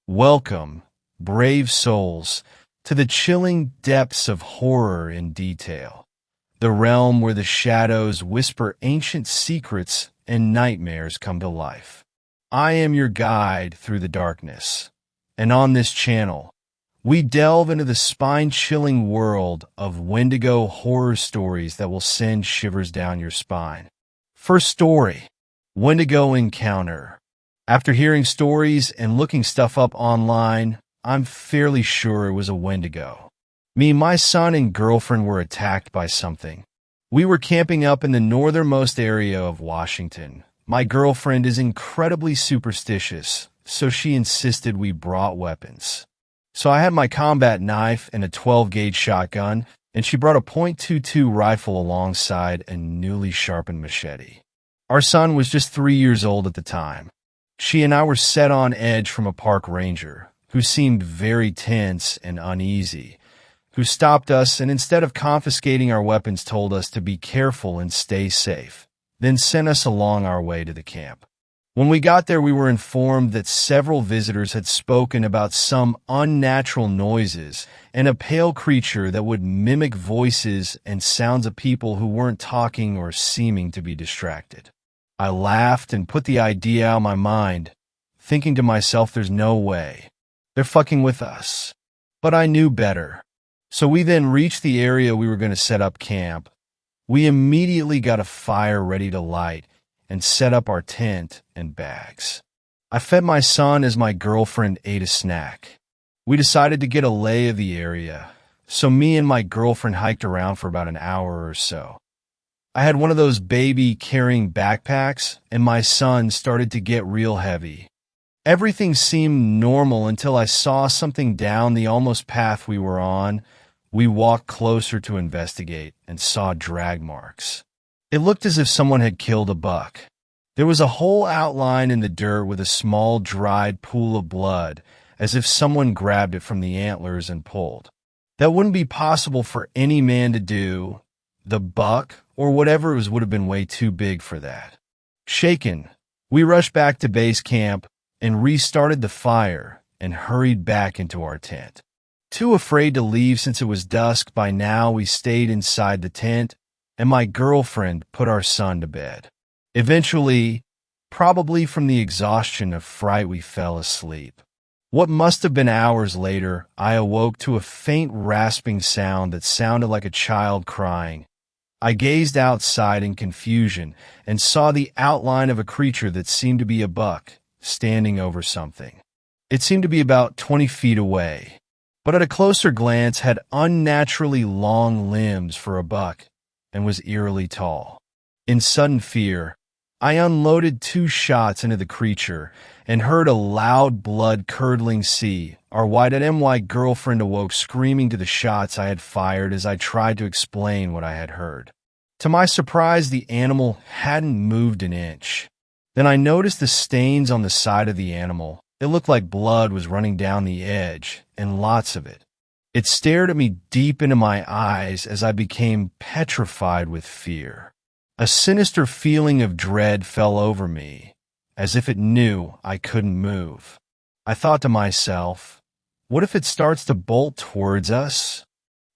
Welcome, brave souls, to the chilling depths of horror in detail, the realm where the shadows whisper ancient secrets and nightmares come to life. I am your guide through the darkness, and on this channel, we delve into the spine-chilling world of Wendigo horror stories that will send shivers down your spine. First story, Wendigo Encounter. After hearing stories and looking stuff up online, I'm fairly sure it was a Wendigo. My son and girlfriend were attacked by something. We were camping up in the northernmost area of Washington. My girlfriend is incredibly superstitious, so she insisted we brought weapons. So I had my combat knife and a 12-gauge shotgun, and she brought a .22 rifle alongside a newly sharpened machete. Our son was just 3 years old at the time. She and I were set on edge from a park ranger, who seemed very tense and uneasy, who stopped us and instead of confiscating our weapons told us to be careful and stay safe, then sent us along our way to the camp. When we got there, we were informed that several visitors had spoken about some unnatural noises and a pale creature that would mimic voices and sounds of people who weren't talking or seeming to be distracted. I laughed and put the idea out of my mind, thinking to myself there's no way. They're fucking with us. But I knew better. So we then reached the area we were going to set up camp. We immediately got a fire ready to light and set up our tent and bags. I fed my son as my girlfriend ate a snack. We decided to get a lay of the area, so me and my girlfriend hiked around for about an hour or so. I had one of those baby-carrying backpacks, and my son started to get real heavy. Everything seemed normal until I saw something down the almost path we were on. We walked closer to investigate and saw drag marks. It looked as if someone had killed a buck. There was a whole outline in the dirt with a small dried pool of blood, as if someone grabbed it from the antlers and pulled. That wouldn't be possible for any man to do. The buck, or whatever it was, would have been way too big for that. Shaken, we rushed back to base camp and restarted the fire and hurried back into our tent. Too afraid to leave since it was dusk, by now we stayed inside the tent, and my girlfriend put our son to bed. Eventually, probably from the exhaustion of fright, we fell asleep. What must have been hours later, I awoke to a faint rasping sound that sounded like a child crying. I gazed outside in confusion and saw the outline of a creature that seemed to be a buck standing over something. It seemed to be about 20 feet away, but at a closer glance had unnaturally long limbs for a buck and was eerily tall. In sudden fear, I unloaded 2 shots into the creature and heard a loud blood-curdling sea. Our white-and-my girlfriend awoke screaming to the shots I had fired as I tried to explain what I had heard. To my surprise, the animal hadn't moved an inch. Then I noticed the stains on the side of the animal. It looked like blood was running down the edge, and lots of it. It stared at me deep into my eyes as I became petrified with fear. A sinister feeling of dread fell over me, as if it knew I couldn't move. I thought to myself, what if it starts to bolt towards us?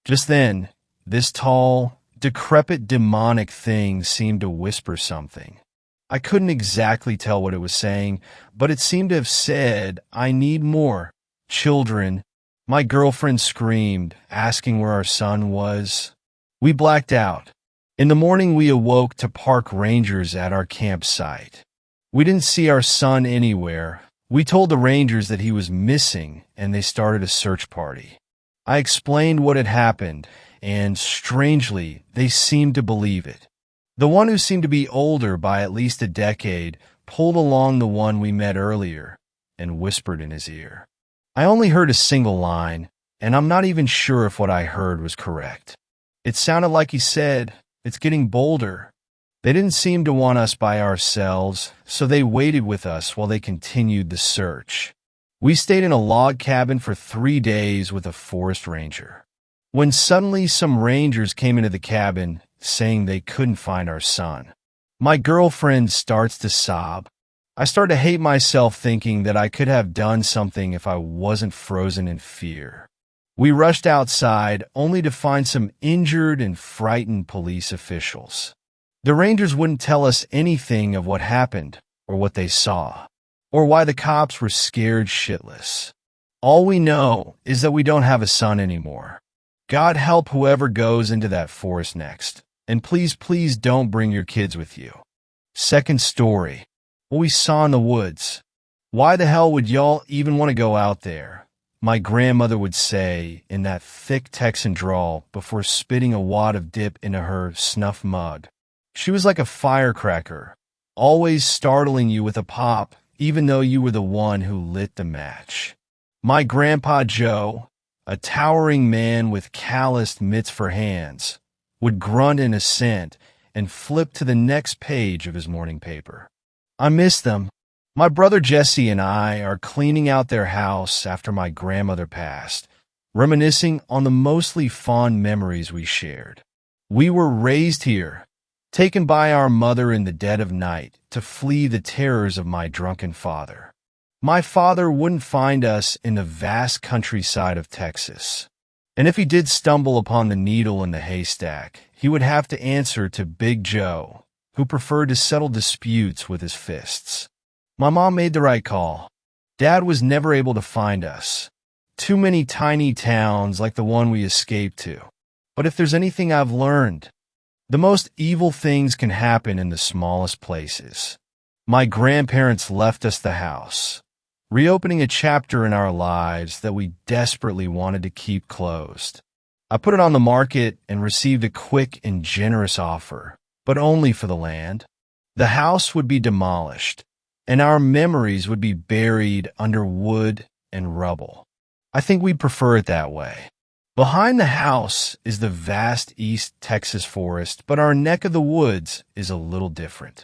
Just then, this tall, decrepit demonic thing seemed to whisper something. I couldn't exactly tell what it was saying, but it seemed to have said, "I need more. Children." My girlfriend screamed, asking where our son was. We blacked out. In the morning, we awoke to park rangers at our campsite. We didn't see our son anywhere. We told the rangers that he was missing, and they started a search party. I explained what had happened, and strangely, they seemed to believe it. The one who seemed to be older by at least a decade pulled along the one we met earlier and whispered in his ear. I only heard a single line, and I'm not even sure if what I heard was correct. It sounded like he said, "It's getting bolder." They didn't seem to want us by ourselves, so they waited with us while they continued the search. We stayed in a log cabin for 3 days with a forest ranger. When suddenly some rangers came into the cabin saying they couldn't find our son. My girlfriend starts to sob. I started to hate myself thinking that I could have done something if I wasn't frozen in fear. We rushed outside only to find some injured and frightened police officials. The rangers wouldn't tell us anything of what happened or what they saw, or why the cops were scared shitless. All we know is that we don't have a son anymore. God help whoever goes into that forest next, and please, please don't bring your kids with you. Second story. What we saw in the woods. Why the hell would y'all even want to go out there? My grandmother would say in that thick Texan drawl before spitting a wad of dip into her snuff mug. She was like a firecracker, always startling you with a pop, even though you were the one who lit the match. My Grandpa Joe, a towering man with calloused mitts for hands, would grunt in assent and flip to the next page of his morning paper. I miss them. My brother Jesse and I are cleaning out their house after my grandmother passed, reminiscing on the mostly fond memories we shared. We were raised here, taken by our mother in the dead of night to flee the terrors of my drunken father. My father wouldn't find us in the vast countryside of Texas, and if he did stumble upon the needle in the haystack, he would have to answer to Big Joe, who preferred to settle disputes with his fists. My mom made the right call. Dad was never able to find us. Too many tiny towns like the one we escaped to. But if there's anything I've learned, the most evil things can happen in the smallest places. My grandparents left us the house, reopening a chapter in our lives that we desperately wanted to keep closed. I put it on the market and received a quick and generous offer, but only for the land. The house would be demolished, and our memories would be buried under wood and rubble. I think we'd prefer it that way. Behind the house is the vast East Texas forest, but our neck of the woods is a little different.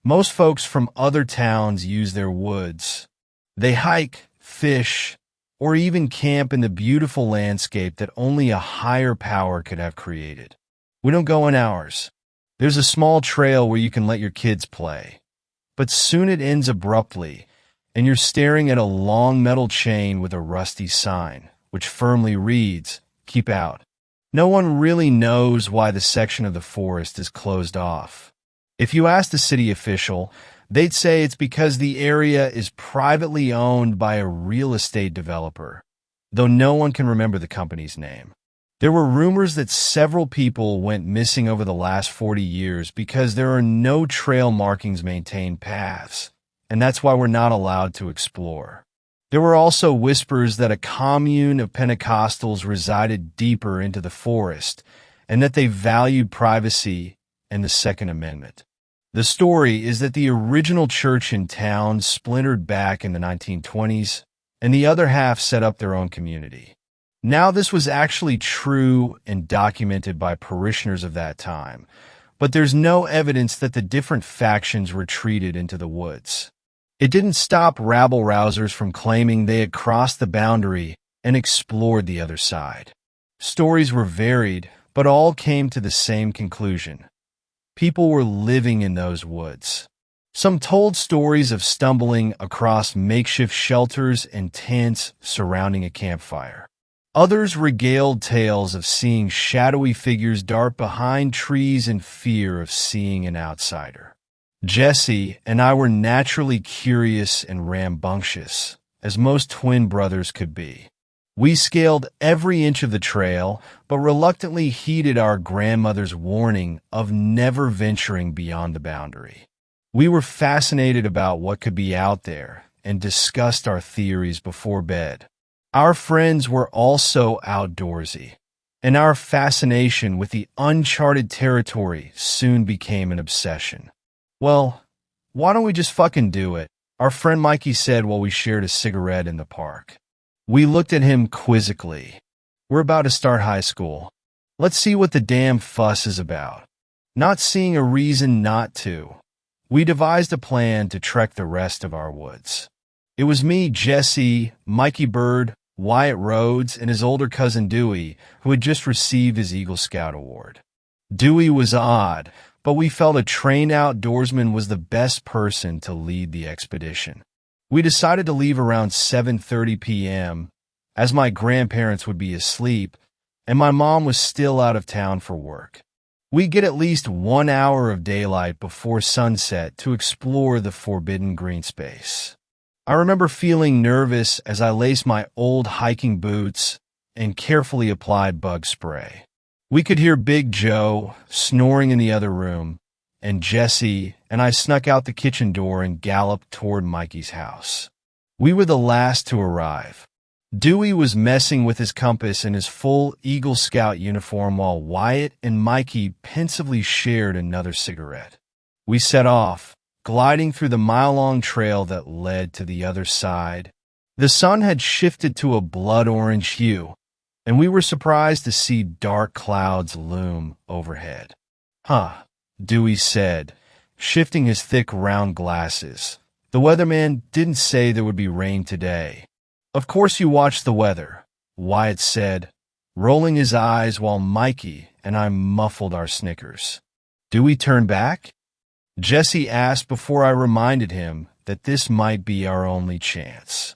Most folks from other towns use their woods. They hike, fish, or even camp in the beautiful landscape that only a higher power could have created. We don't go in ours. There's a small trail where you can let your kids play, but soon it ends abruptly, and you're staring at a long metal chain with a rusty sign, which firmly reads, "Keep out." No one really knows why the section of the forest is closed off. If you ask the city official, they'd say it's because the area is privately owned by a real estate developer, though no one can remember the company's name. There were rumors that several people went missing over the last 40 years because there are no trail markings maintained paths, and that's why we're not allowed to explore. There were also whispers that a commune of Pentecostals resided deeper into the forest, and that they valued privacy and the Second Amendment. The story is that the original church in town splintered back in the 1920s, and the other half set up their own community. Now, this was actually true and documented by parishioners of that time, but there's no evidence that the different factions retreated into the woods. It didn't stop rabble-rousers from claiming they had crossed the boundary and explored the other side. Stories were varied, but all came to the same conclusion. People were living in those woods. Some told stories of stumbling across makeshift shelters and tents surrounding a campfire. Others regaled tales of seeing shadowy figures dart behind trees in fear of seeing an outsider. Jesse and I were naturally curious and rambunctious, as most twin brothers could be. We scaled every inch of the trail, but reluctantly heeded our grandmother's warning of never venturing beyond the boundary. We were fascinated about what could be out there and discussed our theories before bed. Our friends were also outdoorsy, and our fascination with the uncharted territory soon became an obsession. "Well, why don't we just fucking do it?" our friend Mikey said while we shared a cigarette in the park. We looked at him quizzically. "We're about to start high school. Let's see what the damn fuss is about." Not seeing a reason not to, we devised a plan to trek the rest of our woods. It was me, Jesse, Mikey Bird, Wyatt Rhodes, and his older cousin Dewey, who had just received his Eagle Scout award. Dewey was odd, but we felt a trained outdoorsman was the best person to lead the expedition. We decided to leave around 7:30 p.m., as my grandparents would be asleep, and my mom was still out of town for work. We get at least 1 hour of daylight before sunset to explore the forbidden green space. I remember feeling nervous as I laced my old hiking boots and carefully applied bug spray. We could hear Big Joe snoring in the other room, and Jesse and I snuck out the kitchen door and galloped toward Mikey's house. We were the last to arrive. Dewey was messing with his compass in his full Eagle Scout uniform while Wyatt and Mikey pensively shared another cigarette. We set off, gliding through the mile-long trail that led to the other side. The sun had shifted to a blood-orange hue, and we were surprised to see dark clouds loom overhead. "Huh," Dewey said, shifting his thick round glasses. "The weatherman didn't say there would be rain today." "Of course you watched the weather," Wyatt said, rolling his eyes while Mikey and I muffled our snickers. "Do we turn back?" Jesse asked before I reminded him that this might be our only chance.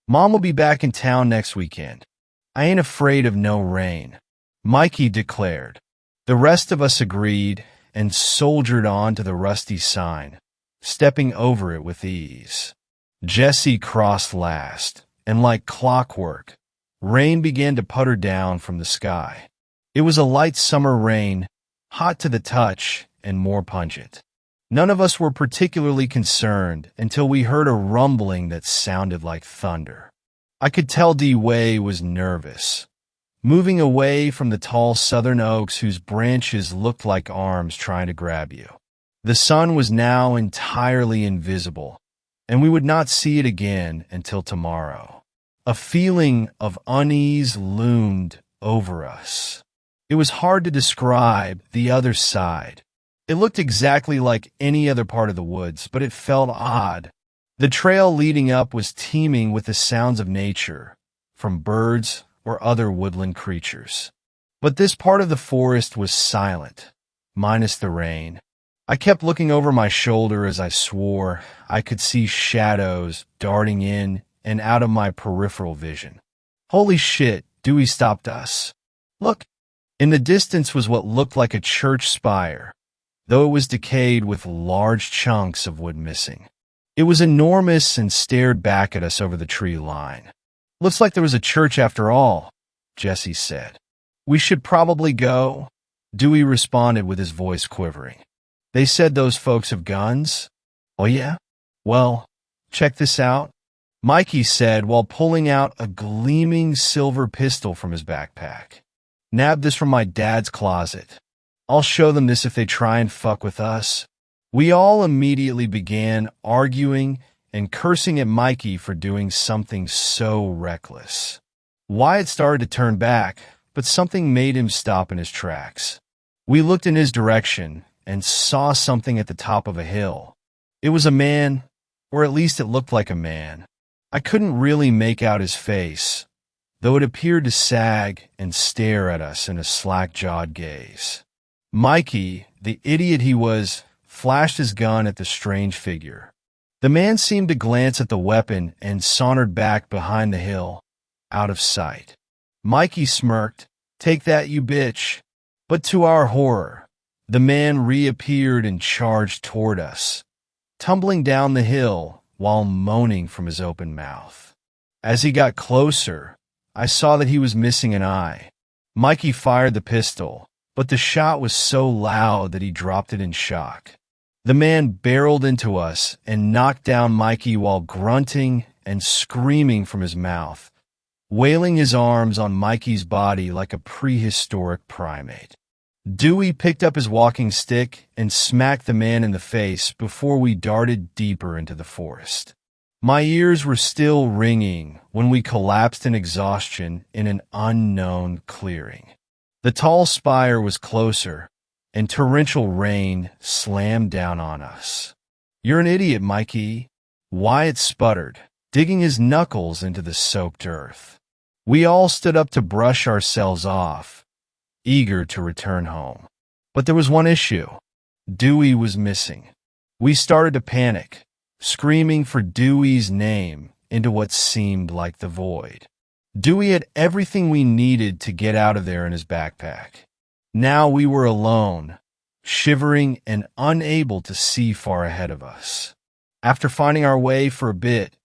"Mom will be back in town next weekend. I ain't afraid of no rain," Mikey declared. The rest of us agreed and soldiered on to the rusty sign, stepping over it with ease. Jesse crossed last, and like clockwork, rain began to putter down from the sky. It was a light summer rain, hot to the touch and more pungent. None of us were particularly concerned until we heard a rumbling that sounded like thunder. I could tell D-Way was nervous, moving away from the tall southern oaks whose branches looked like arms trying to grab you. The sun was now entirely invisible, and we would not see it again until tomorrow. A feeling of unease loomed over us. It was hard to describe the other side. It looked exactly like any other part of the woods, but it felt odd. The trail leading up was teeming with the sounds of nature, from birds or other woodland creatures. But this part of the forest was silent, minus the rain. I kept looking over my shoulder as I swore I could see shadows darting in and out of my peripheral vision. "Holy shit," Dewey stopped us. "Look." In the distance was what looked like a church spire, though it was decayed with large chunks of wood missing. It was enormous and stared back at us over the tree line. "Looks like there was a church after all," Jesse said. "We should probably go," Dewey responded with his voice quivering. "They said those folks have guns?" "Oh yeah? Well, check this out," Mikey said while pulling out a gleaming silver pistol from his backpack. "Nabbed this from my dad's closet. I'll show them this if they try and fuck with us." We all immediately began arguing and cursing at Mikey for doing something so reckless. Wyatt started to turn back, but something made him stop in his tracks. We looked in his direction and saw something at the top of a hill. It was a man, or at least it looked like a man. I couldn't really make out his face, though it appeared to sag and stare at us in a slack-jawed gaze. Mikey, the idiot he was, flashed his gun at the strange figure. The man seemed to glance at the weapon and sauntered back behind the hill, out of sight. Mikey smirked, "Take that, you bitch." But to our horror, the man reappeared and charged toward us, tumbling down the hill while moaning from his open mouth. As he got closer, I saw that he was missing an eye. Mikey fired the pistol, but the shot was so loud that he dropped it in shock. The man barreled into us and knocked down Mikey while grunting and screaming from his mouth, wailing his arms on Mikey's body like a prehistoric primate. Dewey picked up his walking stick and smacked the man in the face before we darted deeper into the forest. My ears were still ringing when we collapsed in exhaustion in an unknown clearing. The tall spire was closer, and torrential rain slammed down on us. "You're an idiot, Mikey," Wyatt sputtered, digging his knuckles into the soaked earth. We all stood up to brush ourselves off, eager to return home. But there was one issue. Dewey was missing. We started to panic, screaming for Dewey's name into what seemed like the void. Dewey had everything we needed to get out of there in his backpack. Now we were alone, shivering and unable to see far ahead of us. After finding our way for a bit,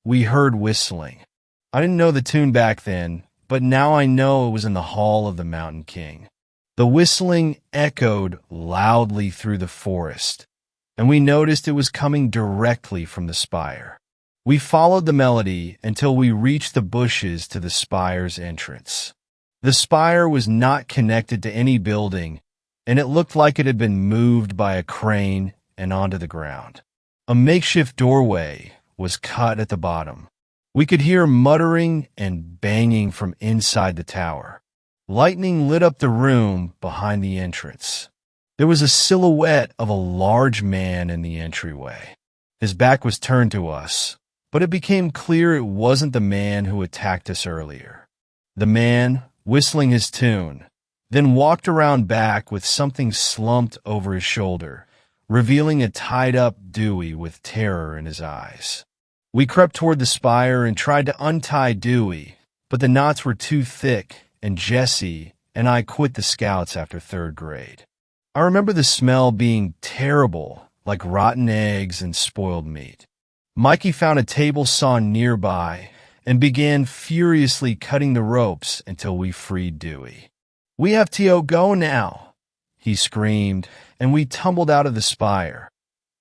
we heard whistling. I didn't know the tune back then, but now I know it was in the Hall of the Mountain King. The whistling echoed loudly through the forest, and we noticed it was coming directly from the spire. We followed the melody until we reached the bushes to the spire's entrance. The spire was not connected to any building, and it looked like it had been moved by a crane and onto the ground. A makeshift doorway was cut at the bottom. We could hear muttering and banging from inside the tower. Lightning lit up the room behind the entrance. There was a silhouette of a large man in the entryway. His back was turned to us, but it became clear it wasn't the man who attacked us earlier. The man, whistling his tune, then walked around back with something slumped over his shoulder, revealing a tied-up Dewey with terror in his eyes. We crept toward the spire and tried to untie Dewey, but the knots were too thick, and Jesse and I quit the Scouts after 3rd grade. I remember the smell being terrible, like rotten eggs and spoiled meat. Mikey found a table saw nearby and began furiously cutting the ropes until we freed Dewey. "We have to go now," he screamed, and we tumbled out of the spire,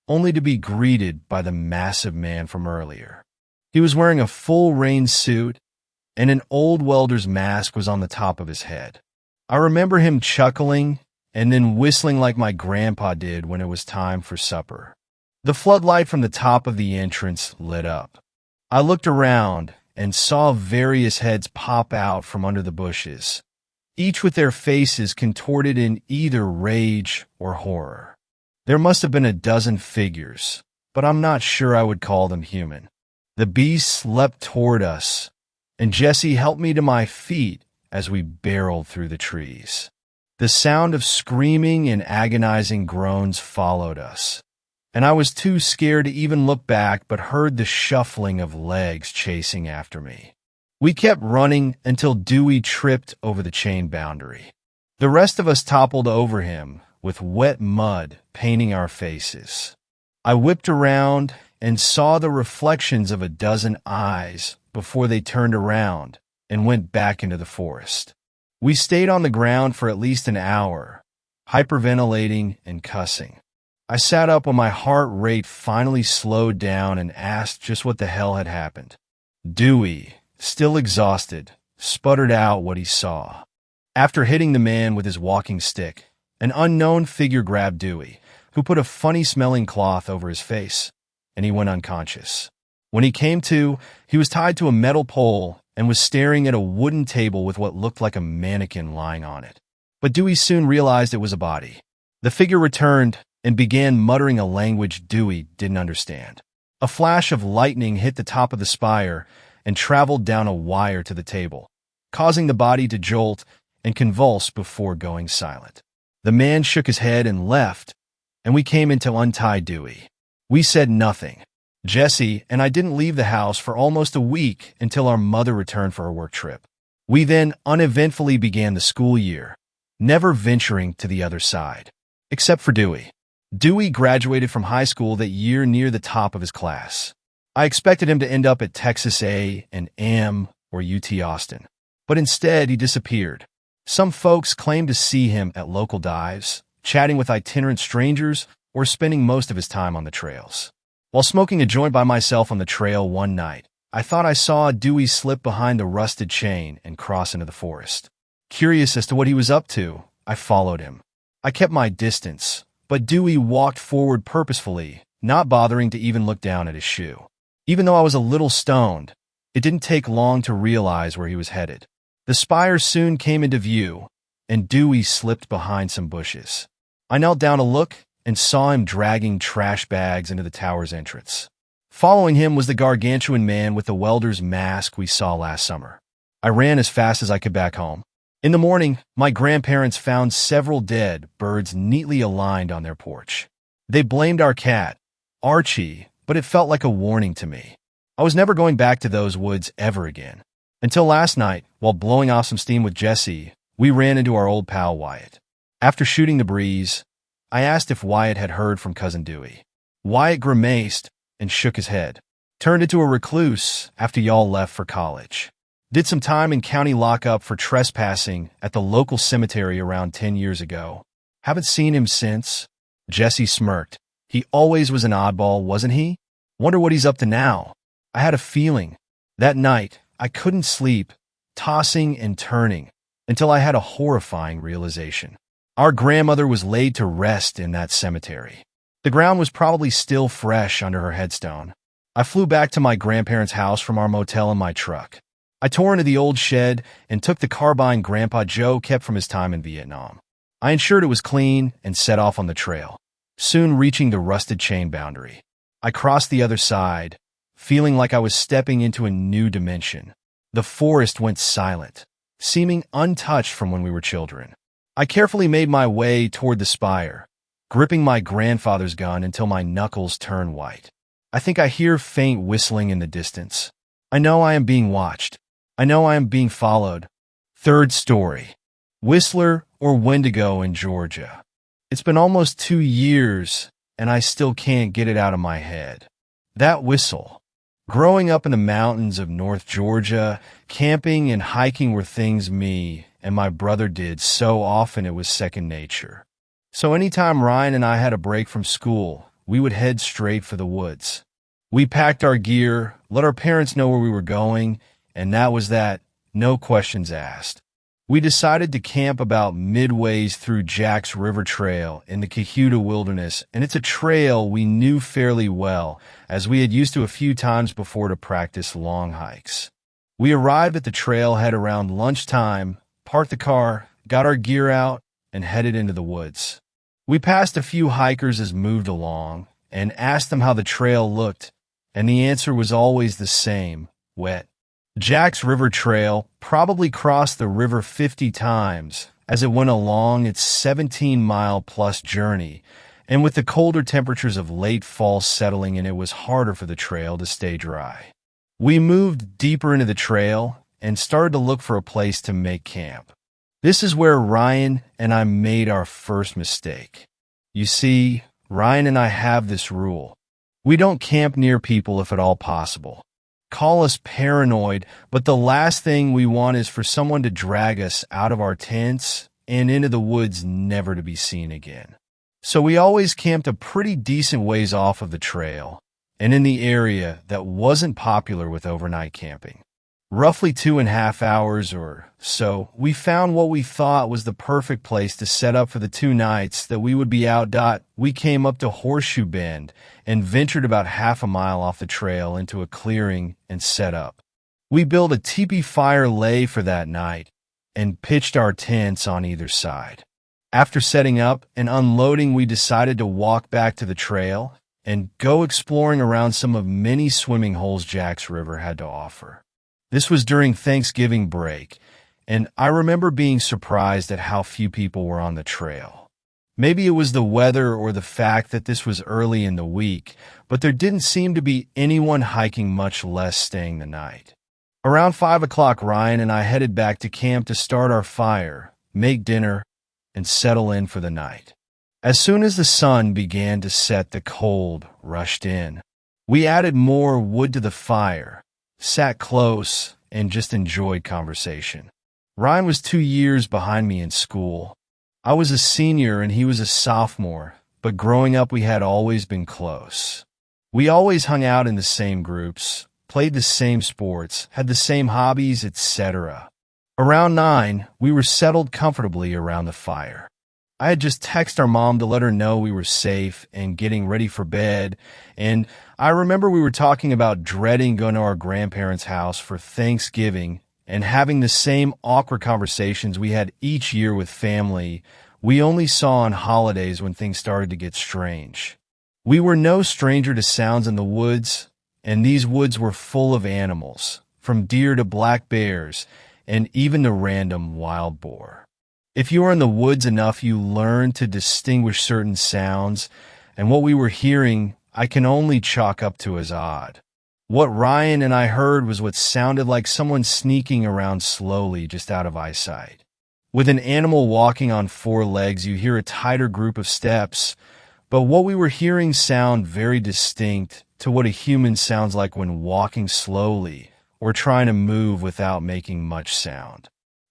only to be greeted by the massive man from earlier. He was wearing a full rain suit, and an old welder's mask was on the top of his head. I remember him chuckling and then whistling like my grandpa did when it was time for supper. The floodlight from the top of the entrance lit up. I looked around and saw various heads pop out from under the bushes, each with their faces contorted in either rage or horror. There must have been a dozen figures, but I'm not sure I would call them human. The beasts leapt toward us, and Jesse helped me to my feet as we barreled through the trees. The sound of screaming and agonizing groans followed us, and I was too scared to even look back but heard the shuffling of legs chasing after me. We kept running until Dewey tripped over the chain boundary. The rest of us toppled over him, with wet mud painting our faces. I whipped around and saw the reflections of a dozen eyes before they turned around and went back into the forest. We stayed on the ground for at least an hour, hyperventilating and cussing. I sat up when my heart rate finally slowed down and asked just what the hell had happened. Dewey, still exhausted, sputtered out what he saw. After hitting the man with his walking stick, an unknown figure grabbed Dewey, who put a funny-smelling cloth over his face, and he went unconscious. When he came to, he was tied to a metal pole and was staring at a wooden table with what looked like a mannequin lying on it. But Dewey soon realized it was a body. The figure returned and began muttering a language Dewey didn't understand. A flash of lightning hit the top of the spire and traveled down a wire to the table, causing the body to jolt and convulse before going silent. The man shook his head and left, and we came in to untie Dewey. We said nothing. Jesse and I didn't leave the house for almost a week until our mother returned for her work trip. We then uneventfully began the school year, never venturing to the other side, except for Dewey. Dewey graduated from high school that year near the top of his class. I expected him to end up at Texas A&M or UT Austin, but instead he disappeared. Some folks claimed to see him at local dives, chatting with itinerant strangers, or spending most of his time on the trails. While smoking a joint by myself on the trail one night, I thought I saw Dewey slip behind the rusted chain and cross into the forest. Curious as to what he was up to, I followed him. I kept my distance, but Dewey walked forward purposefully, not bothering to even look down at his shoe. Even though I was a little stoned, it didn't take long to realize where he was headed. The spire soon came into view, and Dewey slipped behind some bushes. I knelt down to look and saw him dragging trash bags into the tower's entrance. Following him was the gargantuan man with the welder's mask we saw last summer. I ran as fast as I could back home, In the morning, my grandparents found several dead birds neatly aligned on their porch. They blamed our cat, Archie, but it felt like a warning to me. I was never going back to those woods ever again. Until last night, while blowing off some steam with Jesse, we ran into our old pal Wyatt. After shooting the breeze, I asked if Wyatt had heard from Cousin Dewey. Wyatt grimaced and shook his head. Turned into a recluse after y'all left for college. Did some time in county lockup for trespassing at the local cemetery around 10 years ago. Haven't seen him since. Jesse smirked. He always was an oddball, wasn't he? Wonder what he's up to now. I had a feeling. That night, I couldn't sleep, tossing and turning, until I had a horrifying realization. Our grandmother was laid to rest in that cemetery. The ground was probably still fresh under her headstone. I flew back to my grandparents' house from our motel in my truck. I tore into the old shed and took the carbine Grandpa Joe kept from his time in Vietnam. I ensured it was clean and set off on the trail, soon reaching the rusted chain boundary. I crossed the other side, feeling like I was stepping into a new dimension. The forest went silent, seeming untouched from when we were children. I carefully made my way toward the spire, gripping my grandfather's gun until my knuckles turned white. I think I hear faint whistling in the distance. I know I am being watched. I know I am being followed. Third story. Whistler or Wendigo in Georgia. It's been almost 2 years, and I still can't get it out of my head. That whistle. Growing up in the mountains of North Georgia, camping and hiking were things me and my brother did so often it was second nature. So anytime Ryan and I had a break from school, we would head straight for the woods. We packed our gear, let our parents know where we were going, and that was that, no questions asked. We decided to camp about midways through Jack's River Trail in the Cohutta Wilderness, and it's a trail we knew fairly well, as we had used to a few times before to practice long hikes. We arrived at the trailhead around lunchtime, parked the car, got our gear out, and headed into the woods. We passed a few hikers as moved along, and asked them how the trail looked, and the answer was always the same, wet. Jack's River Trail probably crossed the river 50 times as it went along its 17-mile-plus journey, and with the colder temperatures of late fall settling in, it was harder for the trail to stay dry. We moved deeper into the trail and started to look for a place to make camp. This is where Ryan and I made our first mistake. You see, Ryan and I have this rule. We don't camp near people if at all possible. Call us paranoid, but the last thing we want is for someone to drag us out of our tents and into the woods never to be seen again. So we always camped a pretty decent ways off of the trail and in the area that wasn't popular with overnight camping. Roughly 2.5 hours or so, we found what we thought was the perfect place to set up for the 2 nights that we would be out. We came up to Horseshoe Bend and ventured about half a mile off the trail into a clearing and set up. We built a teepee fire lay for that night and pitched our tents on either side. After setting up and unloading, we decided to walk back to the trail and go exploring around some of many swimming holes Jack's River had to offer. This was during Thanksgiving break, and I remember being surprised at how few people were on the trail. Maybe it was the weather or the fact that this was early in the week, but there didn't seem to be anyone hiking, much less staying the night. Around 5 o'clock, Ryan and I headed back to camp to start our fire, make dinner, and settle in for the night. As soon as the sun began to set, the cold rushed in. We added more wood to the fire, sat close, and just enjoyed conversation. Ryan was 2 years behind me in school. I was a senior and he was a sophomore, but growing up we had always been close. We always hung out in the same groups, played the same sports, had the same hobbies, etc. Around 9, we were settled comfortably around the fire. I had just texted our mom to let her know we were safe and getting ready for bed, and I remember we were talking about dreading going to our grandparents' house for Thanksgiving and having the same awkward conversations we had each year with family we only saw on holidays when things started to get strange. We were no stranger to sounds in the woods, and these woods were full of animals, from deer to black bears, and even the random wild boar. If you are in the woods enough, you learn to distinguish certain sounds, and what we were hearing I can only chalk up to as odd. What Ryan and I heard was what sounded like someone sneaking around slowly just out of eyesight. With an animal walking on four legs, you hear a tighter group of steps, but what we were hearing sound very distinct to what a human sounds like when walking slowly or trying to move without making much sound.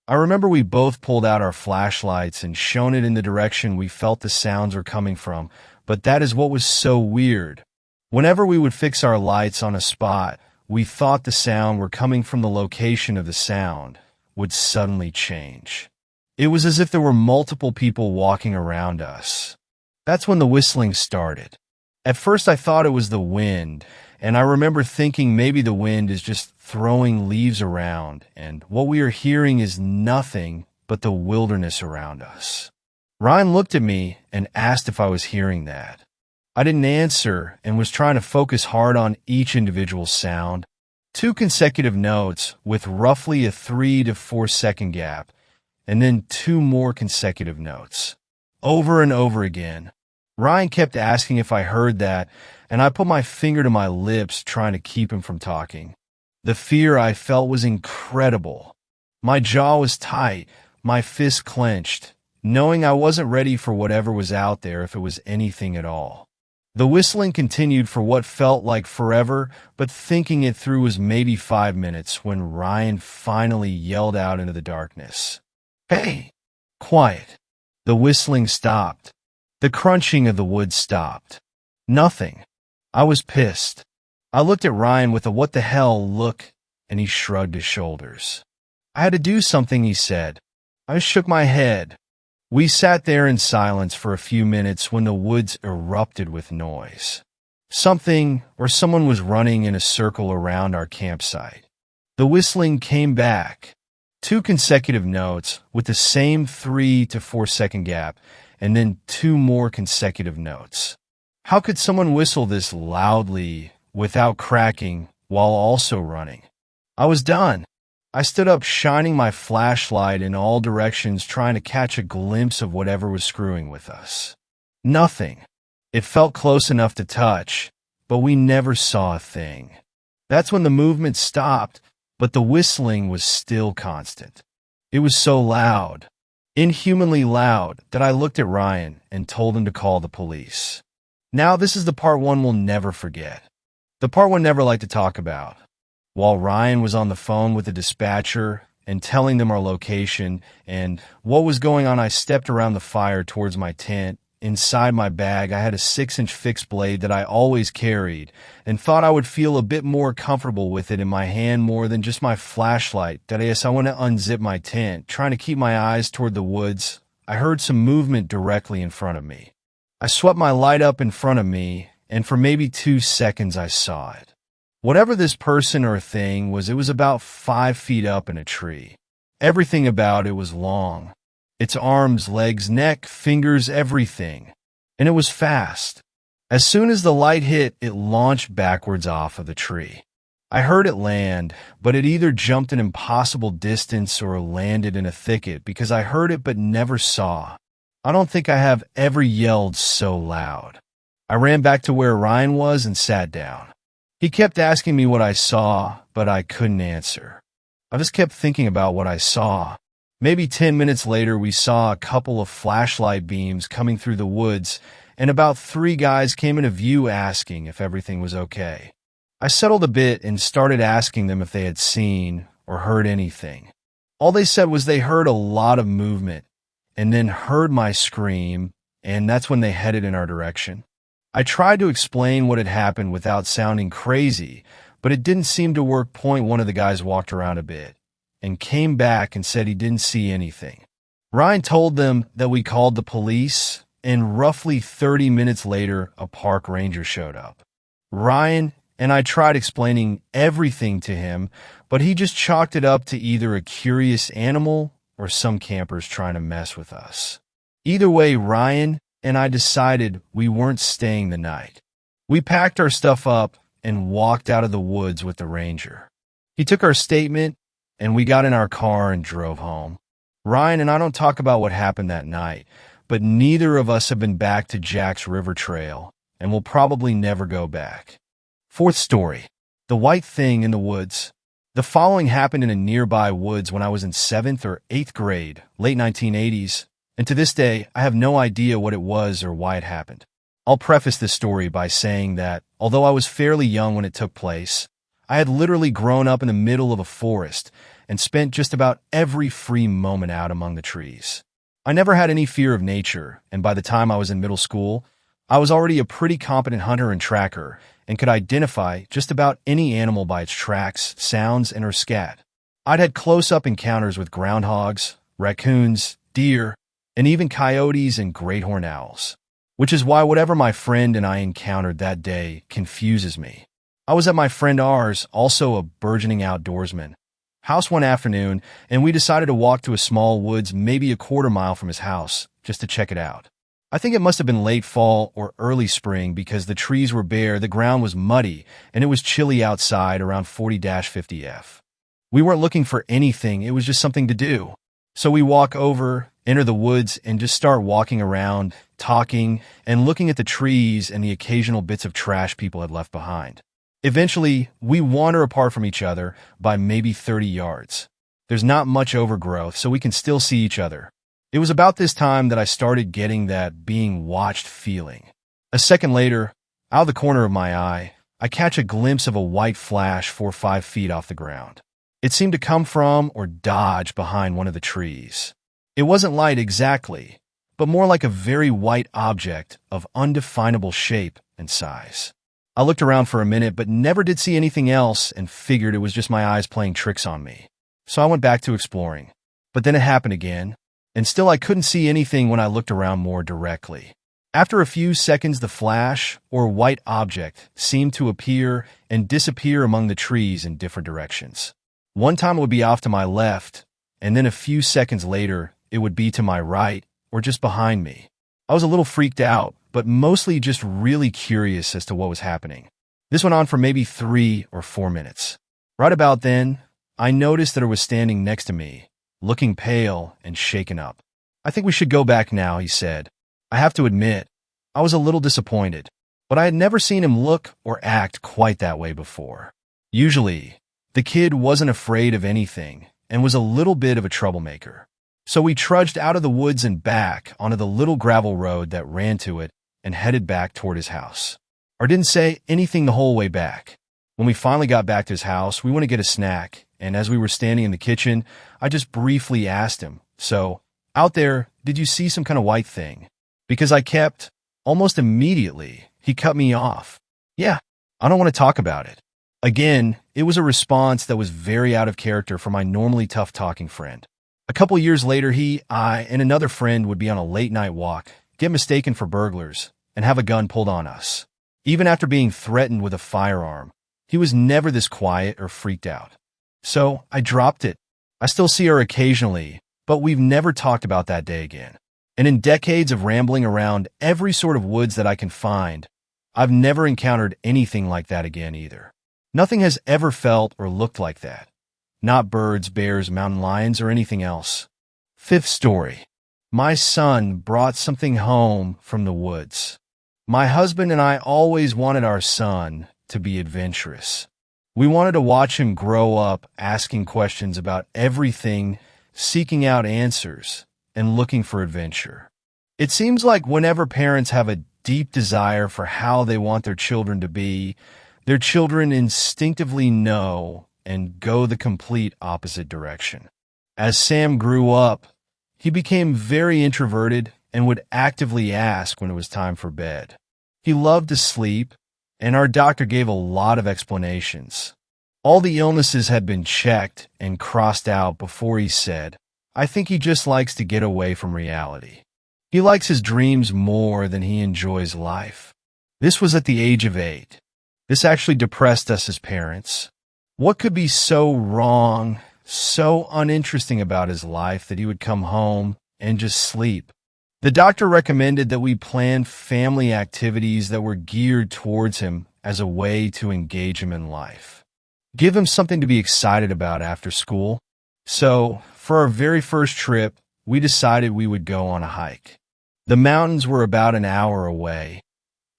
I remember we both pulled out our flashlights and shone it in the direction we felt the sounds were coming from, but that is what was so weird. Whenever we would fix our lights on a spot, we thought the sound were coming from the location of the sound would suddenly change. It was as if there were multiple people walking around us. That's when the whistling started. At first I thought it was the wind, and I remember thinking maybe the wind is just throwing leaves around, and what we are hearing is nothing but the wilderness around us. Ryan looked at me and asked if I was hearing that. I didn't answer and was trying to focus hard on each individual sound. 2 consecutive notes with roughly a 3 to 4 second gap, and then 2 more consecutive notes. Over and over again. Ryan kept asking if I heard that, and I put my finger to my lips trying to keep him from talking. The fear I felt was incredible. My jaw was tight, my fist clenched, knowing I wasn't ready for whatever was out there if it was anything at all. The whistling continued for what felt like forever, but thinking it through was maybe 5 minutes when Ryan finally yelled out into the darkness. "Hey! Quiet!" The whistling stopped. The crunching of the wood stopped. Nothing. I was pissed. I looked at Ryan with a "what the hell" look, and he shrugged his shoulders. "I had to do something," he said. I shook my head. We sat there in silence for a few minutes when the woods erupted with noise. Something or someone was running in a circle around our campsite. The whistling came back. 2 consecutive notes with the same 3 to 4 second gap, and then 2 more consecutive notes. How could someone whistle this loudly without cracking while also running? I was done. I stood up, shining my flashlight in all directions, trying to catch a glimpse of whatever was screwing with us. Nothing. It felt close enough to touch, but we never saw a thing. That's when the movement stopped, but the whistling was still constant. It was so loud, inhumanly loud, that I looked at Ryan and told him to call the police. Now this is the part one will never forget. The part one never liked to talk about. While Ryan was on the phone with the dispatcher and telling them our location and what was going on, I stepped around the fire towards my tent. Inside my bag, I had a 6-inch fixed blade that I always carried and thought I would feel a bit more comfortable with it in my hand more than just my flashlight. That is, I want to unzip my tent, trying to keep my eyes toward the woods. I heard some movement directly in front of me. I swept my light up in front of me, and for maybe 2 seconds I saw it. Whatever this person or thing was, it was about 5 feet up in a tree. Everything about it was long. Its arms, legs, neck, fingers, everything. And it was fast. As soon as the light hit, it launched backwards off of the tree. I heard it land, but it either jumped an impossible distance or landed in a thicket because I heard it but never saw. I don't think I have ever yelled so loud. I ran back to where Ryan was and sat down. He kept asking me what I saw, but I couldn't answer. I just kept thinking about what I saw. Maybe 10 minutes later, we saw a couple of flashlight beams coming through the woods, and about 3 guys came into view asking if everything was okay. I settled a bit and started asking them if they had seen or heard anything. All they said was they heard a lot of movement, and then heard my scream, and that's when they headed in our direction. I tried to explain what had happened without sounding crazy, but it didn't seem to work. Point one of the guys walked around a bit and came back and said he didn't see anything. Ryan told them that we called the police, and roughly 30 minutes later, a park ranger showed up. Ryan and I tried explaining everything to him, but he just chalked it up to either a curious animal or some campers trying to mess with us. Either way, Ryan and I decided we weren't staying the night. We packed our stuff up and walked out of the woods with the ranger. He took our statement and we got in our car and drove home. Ryan and I don't talk about what happened that night, but neither of us have been back to Jack's River Trail, and will probably never go back. Fourth story. The White Thing in the Woods. The following happened in a nearby woods when I was in 7th or 8th grade, late 1980s, and to this day, I have no idea what it was or why it happened. I'll preface this story by saying that, although I was fairly young when it took place, I had literally grown up in the middle of a forest and spent just about every free moment out among the trees. I never had any fear of nature, and by the time I was in middle school, I was already a pretty competent hunter and tracker and could identify just about any animal by its tracks, sounds, and/or scat. I'd had close-up encounters with groundhogs, raccoons, deer, and even coyotes and great horned owls, which is why whatever my friend and I encountered that day confuses me. I was at my friend R's, also a burgeoning outdoorsman, house one afternoon, and we decided to walk to a small woods maybe a quarter mile from his house just to check it out. I think it must have been late fall or early spring because the trees were bare, the ground was muddy, and it was chilly outside around 40-50 F. We weren't looking for anything, it was just something to do. So we walk over, enter the woods, and just start walking around, talking, and looking at the trees and the occasional bits of trash people had left behind. Eventually, we wander apart from each other by maybe 30 yards. There's not much overgrowth, so we can still see each other. It was about this time that I started getting that being watched feeling. A second later, out of the corner of my eye, I catch a glimpse of a white flash 4 or 5 feet off the ground. It seemed to come from or dodge behind one of the trees. It wasn't light exactly, but more like a very white object of undefinable shape and size. I looked around for a minute but never did see anything else and figured it was just my eyes playing tricks on me. So I went back to exploring. But then it happened again, and still I couldn't see anything when I looked around more directly. After a few seconds, the flash, or white object, seemed to appear and disappear among the trees in different directions. One time it would be off to my left, and then a few seconds later, it would be to my right or just behind me. I was a little freaked out, but mostly just really curious as to what was happening. This went on for maybe 3 or 4 minutes. Right about then, I noticed that it was standing next to me, looking pale and shaken up. "I think we should go back now," he said. I have to admit, I was a little disappointed, but I had never seen him look or act quite that way before. Usually, the kid wasn't afraid of anything and was a little bit of a troublemaker. So we trudged out of the woods and back onto the little gravel road that ran to it and headed back toward his house. I didn't say anything the whole way back. When we finally got back to his house, we went to get a snack, and as we were standing in the kitchen, I just briefly asked him, "So, out there, did you see some kind of white thing?" Because I kept, almost immediately, he cut me off. "Yeah, I don't want to talk about it." Again, it was a response that was very out of character for my normally tough-talking friend. A couple years later, I, and another friend would be on a late-night walk, get mistaken for burglars, and have a gun pulled on us. Even after being threatened with a firearm, he was never this quiet or freaked out. So I dropped it. I still see her occasionally, but we've never talked about that day again. And in decades of rambling around every sort of woods that I can find, I've never encountered anything like that again either. Nothing has ever felt or looked like that. Not birds, bears, mountain lions, or anything else. Fifth story. My son brought something home from the woods. My husband and I always wanted our son to be adventurous. We wanted to watch him grow up asking questions about everything, seeking out answers, and looking for adventure. It seems like whenever parents have a deep desire for how they want their children to be, their children instinctively know and go the complete opposite direction. As Sam grew up, he became very introverted and would actively ask when it was time for bed. He loved to sleep, and our doctor gave a lot of explanations. All the illnesses had been checked and crossed out before he said, "I think he just likes to get away from reality. He likes his dreams more than he enjoys life." This was at the age of 8. This actually depressed us as parents. What could be so wrong, so uninteresting about his life that he would come home and just sleep? The doctor recommended that we plan family activities that were geared towards him as a way to engage him in life. Give him something to be excited about after school, So, for our very first trip, we decided we would go on a hike. The mountains were about an hour away,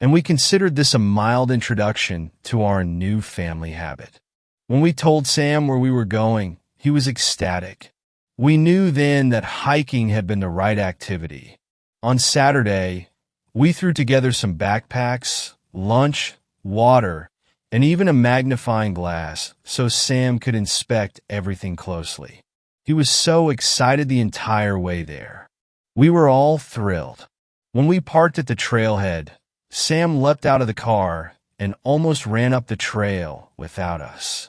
and we considered this a mild introduction to our new family habit. When we told Sam where we were going, he was ecstatic. We knew then that hiking had been the right activity. On Saturday, we threw together some backpacks, lunch, water, and even a magnifying glass so Sam could inspect everything closely. He was so excited the entire way there. We were all thrilled. When we parked at the trailhead, Sam leapt out of the car and almost ran up the trail without us.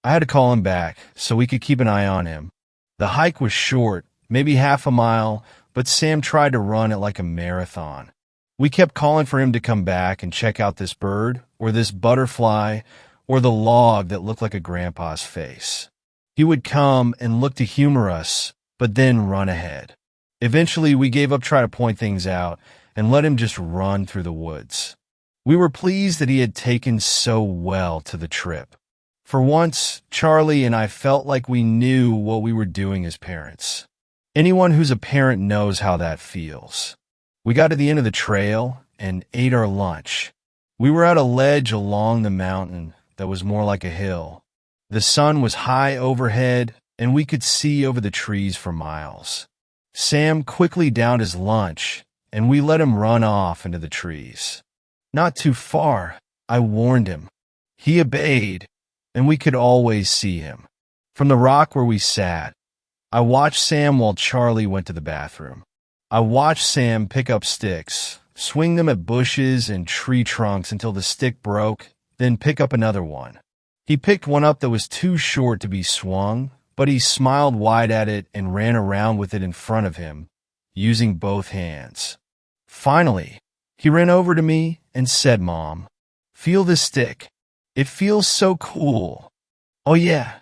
I had to call him back so we could keep an eye on him. The hike was short, maybe half a mile, but Sam tried to run it like a marathon. We kept calling for him to come back and check out this bird, or this butterfly, or the log that looked like a grandpa's face. He would come and look to humor us, but then run ahead. Eventually, we gave up trying to point things out and let him just run through the woods. We were pleased that he had taken so well to the trip. For once, Charlie and I felt like we knew what we were doing as parents. Anyone who's a parent knows how that feels. We got to the end of the trail and ate our lunch. We were at a ledge along the mountain that was more like a hill. The sun was high overhead, and we could see over the trees for miles. Sam quickly downed his lunch, and we let him run off into the trees. Not too far, I warned him. He obeyed, and we could always see him. From the rock where we sat, I watched Sam while Charlie went to the bathroom. I watched Sam pick up sticks, swing them at bushes and tree trunks until the stick broke, then pick up another one. He picked one up that was too short to be swung, but he smiled wide at it and ran around with it in front of him, using both hands. Finally, he ran over to me and said, "Mom, feel this stick. It feels so cool." "Oh yeah."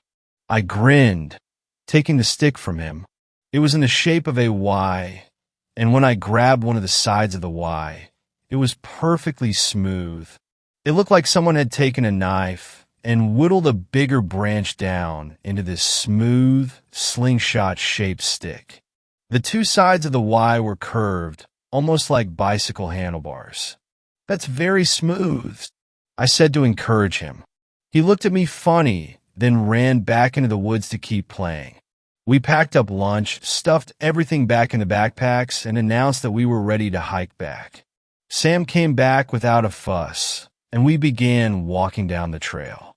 I grinned, taking the stick from him. It was in the shape of a Y, and when I grabbed one of the sides of the Y, it was perfectly smooth. It looked like someone had taken a knife and whittled a bigger branch down into this smooth, slingshot-shaped stick. The two sides of the Y were curved, almost like bicycle handlebars. "That's very smooth," I said to encourage him. He looked at me funny, then ran back into the woods to keep playing. We packed up lunch, stuffed everything back in the backpacks, and announced that we were ready to hike back. Sam came back without a fuss, and we began walking down the trail.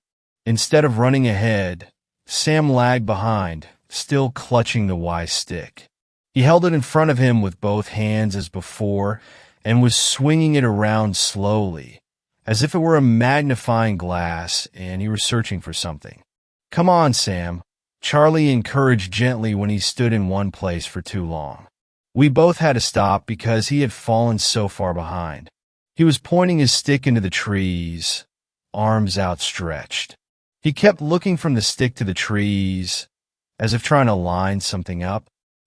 Instead of running ahead, Sam lagged behind, still clutching the Y stick. He held it in front of him with both hands as before and was swinging it around slowly, as if it were a magnifying glass and he were searching for something. "Come on, Sam," Charlie encouraged gently when he stood in one place for too long. We both had to stop because he had fallen so far behind. He was pointing his stick into the trees, arms outstretched. He kept looking from the stick to the trees, as if trying to line something up.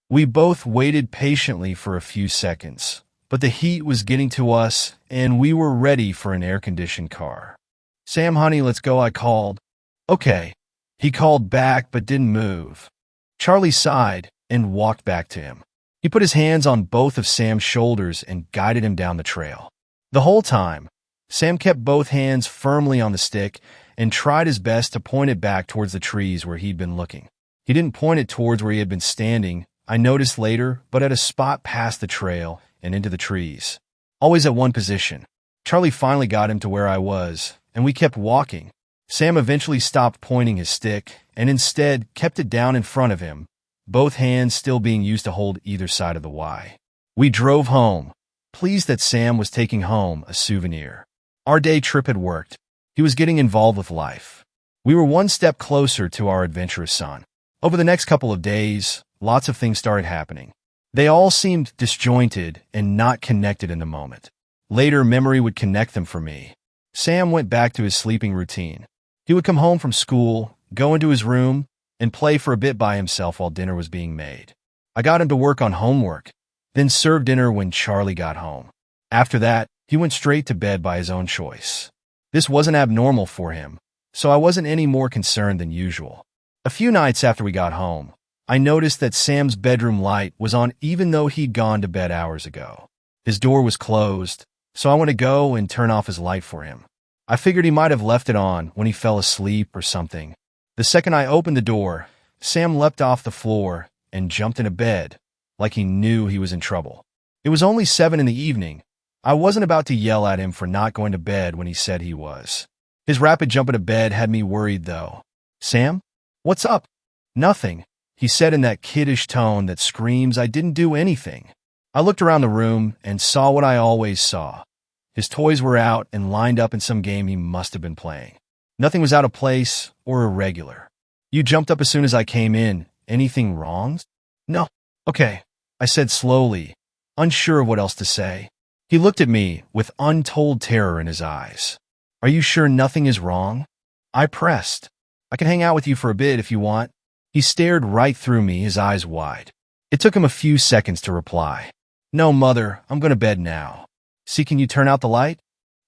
We both waited patiently for a few seconds, but the heat was getting to us, and we were ready for an air-conditioned car. "Sam, honey, let's go," I called. "Okay." He called back but didn't move. Charlie sighed and walked back to him. He put his hands on both of Sam's shoulders and guided him down the trail. The whole time, Sam kept both hands firmly on the stick and tried his best to point it back towards the trees where he'd been looking. He didn't point it towards where he had been standing, I noticed later, but at a spot past the trail and into the trees. Always at one position. Charlie finally got him to where I was, and we kept walking. Sam eventually stopped pointing his stick and instead kept it down in front of him, both hands still being used to hold either side of the Y. We drove home, pleased that Sam was taking home a souvenir. Our day trip had worked. He was getting involved with life. We were one step closer to our adventurous son. Over the next couple of days, lots of things started happening. They all seemed disjointed and not connected in the moment. Later, memory would connect them for me. Sam went back to his sleeping routine. He would come home from school, go into his room, and play for a bit by himself while dinner was being made. I got him to work on homework, then served dinner when Charlie got home. After that, he went straight to bed by his own choice. This wasn't abnormal for him, so I wasn't any more concerned than usual. A few nights after we got home, I noticed that Sam's bedroom light was on even though he'd gone to bed hours ago. His door was closed, so I went to go and turn off his light for him. I figured he might have left it on when he fell asleep or something. The second I opened the door, Sam leapt off the floor and jumped into bed, like he knew he was in trouble. It was only 7 in the evening. I wasn't about to yell at him for not going to bed when he said he was. His rapid jump into bed had me worried, though. "Sam? What's up?" "Nothing," he said in that kiddish tone that screams I didn't do anything. I looked around the room and saw what I always saw. His toys were out and lined up in some game he must have been playing. Nothing was out of place or irregular. "You jumped up as soon as I came in. Anything wrong?" "No." "Okay," I said slowly, unsure of what else to say. He looked at me with untold terror in his eyes. "Are you sure nothing is wrong?" I pressed. "I can hang out with you for a bit if you want." He stared right through me, his eyes wide. It took him a few seconds to reply. "No, Mother, I'm going to bed now." "See, can you turn out the light?"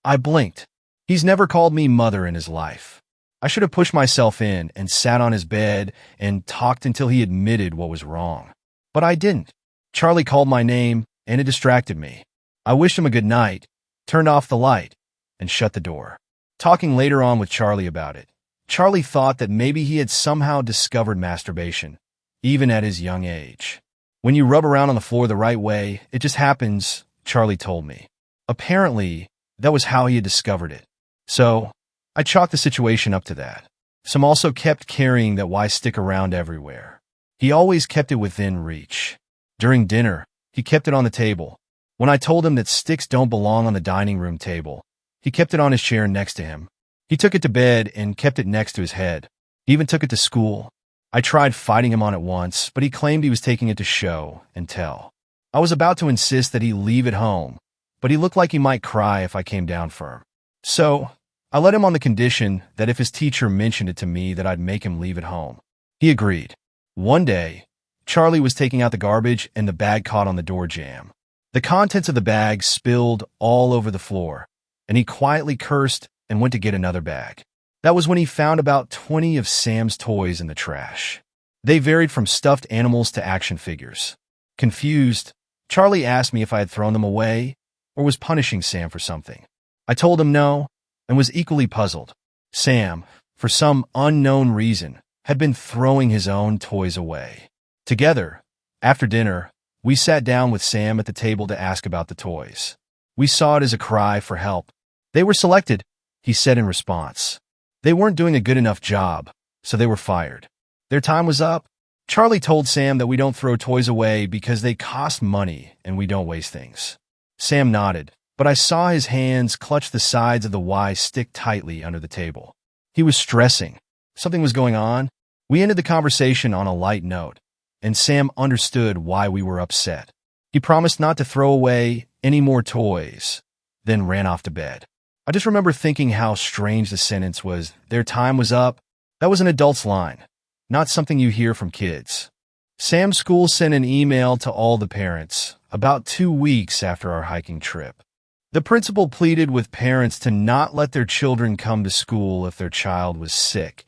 I blinked. He's never called me mother in his life. I should have pushed myself in and sat on his bed and talked until he admitted what was wrong. But I didn't. Charlie called my name, and it distracted me. I wished him a good night, turned off the light, and shut the door. Talking later on with Charlie about it, Charlie thought that maybe he had somehow discovered masturbation, even at his young age. "When you rub around on the floor the right way, it just happens," Charlie told me. Apparently, that was how he had discovered it. So, I chalked the situation up to that. Sam also kept carrying that "why stick around" everywhere. He always kept it within reach. During dinner, he kept it on the table. When I told him that sticks don't belong on the dining room table, he kept it on his chair next to him. He took it to bed and kept it next to his head. He even took it to school. I tried fighting him on it once, but he claimed he was taking it to show and tell. I was about to insist that he leave it home, but he looked like he might cry if I came down for him. So, I let him on the condition that if his teacher mentioned it to me that I'd make him leave it home. He agreed. One day, Charlie was taking out the garbage and the bag caught on the door jamb. The contents of the bag spilled all over the floor, and he quietly cursed and went to get another bag. That was when he found about 20 of Sam's toys in the trash. They varied from stuffed animals to action figures. Confused, Charlie asked me if I had thrown them away or was punishing Sam for something. I told him no, and was equally puzzled. Sam, for some unknown reason, had been throwing his own toys away. Together, after dinner, we sat down with Sam at the table to ask about the toys. We saw it as a cry for help. "They were selected," he said in response. "They weren't doing a good enough job, so they were fired. Their time was up." Charlie told Sam that we don't throw toys away because they cost money and we don't waste things. Sam nodded, but I saw his hands clutch the sides of the Y stick tightly under the table. He was stressing. Something was going on. We ended the conversation on a light note, and Sam understood why we were upset. He promised not to throw away any more toys, then ran off to bed. I just remember thinking how strange the sentence was. Their time was up. That was an adult's line, not something you hear from kids. Sam's school sent an email to all the parents about 2 weeks after our hiking trip. The principal pleaded with parents to not let their children come to school if their child was sick,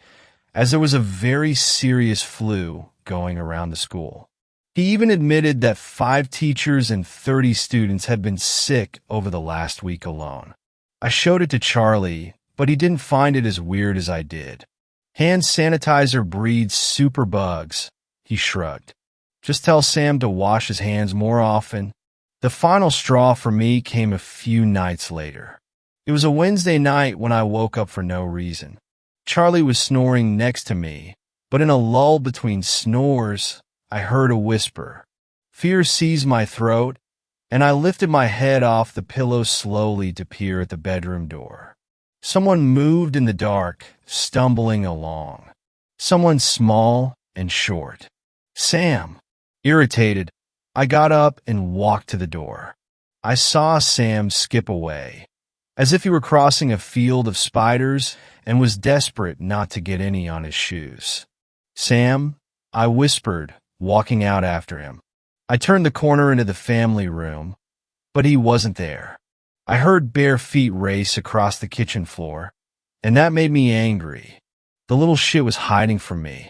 as there was a very serious flu going around the school. He even admitted that 5 teachers and 30 students had been sick over the last week alone. I showed it to Charlie, but he didn't find it as weird as I did. "Hand sanitizer breeds super bugs," he shrugged. "Just tell Sam to wash his hands more often." The final straw for me came a few nights later. It was a Wednesday night when I woke up for no reason. Charlie was snoring next to me, but in a lull between snores, I heard a whisper. Fear seized my throat, and I lifted my head off the pillow slowly to peer at the bedroom door. Someone moved in the dark, stumbling along. Someone small and short. Sam. Irritated, I got up and walked to the door. I saw Sam skip away, as if he were crossing a field of spiders and was desperate not to get any on his shoes. "Sam," I whispered, walking out after him. I turned the corner into the family room, but he wasn't there. I heard bare feet race across the kitchen floor, and that made me angry. The little shit was hiding from me.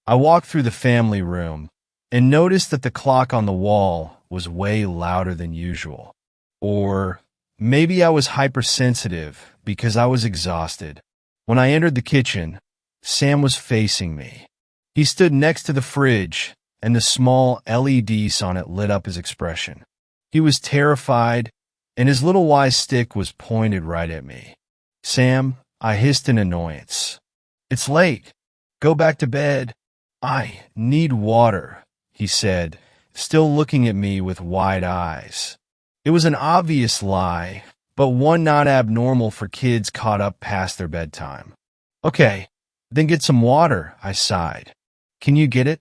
I walked through the family room and noticed that the clock on the wall was way louder than usual. Or maybe I was hypersensitive because I was exhausted. When I entered the kitchen, Sam was facing me. He stood next to the fridge, and the small LEDs on it lit up his expression. He was terrified, and his little Y stick was pointed right at me. "Sam," I hissed in annoyance. "It's late. Go back to bed." "I need water," he said, still looking at me with wide eyes. It was an obvious lie, but one not abnormal for kids caught up past their bedtime. "Okay, then get some water," I sighed. "Can you get it?"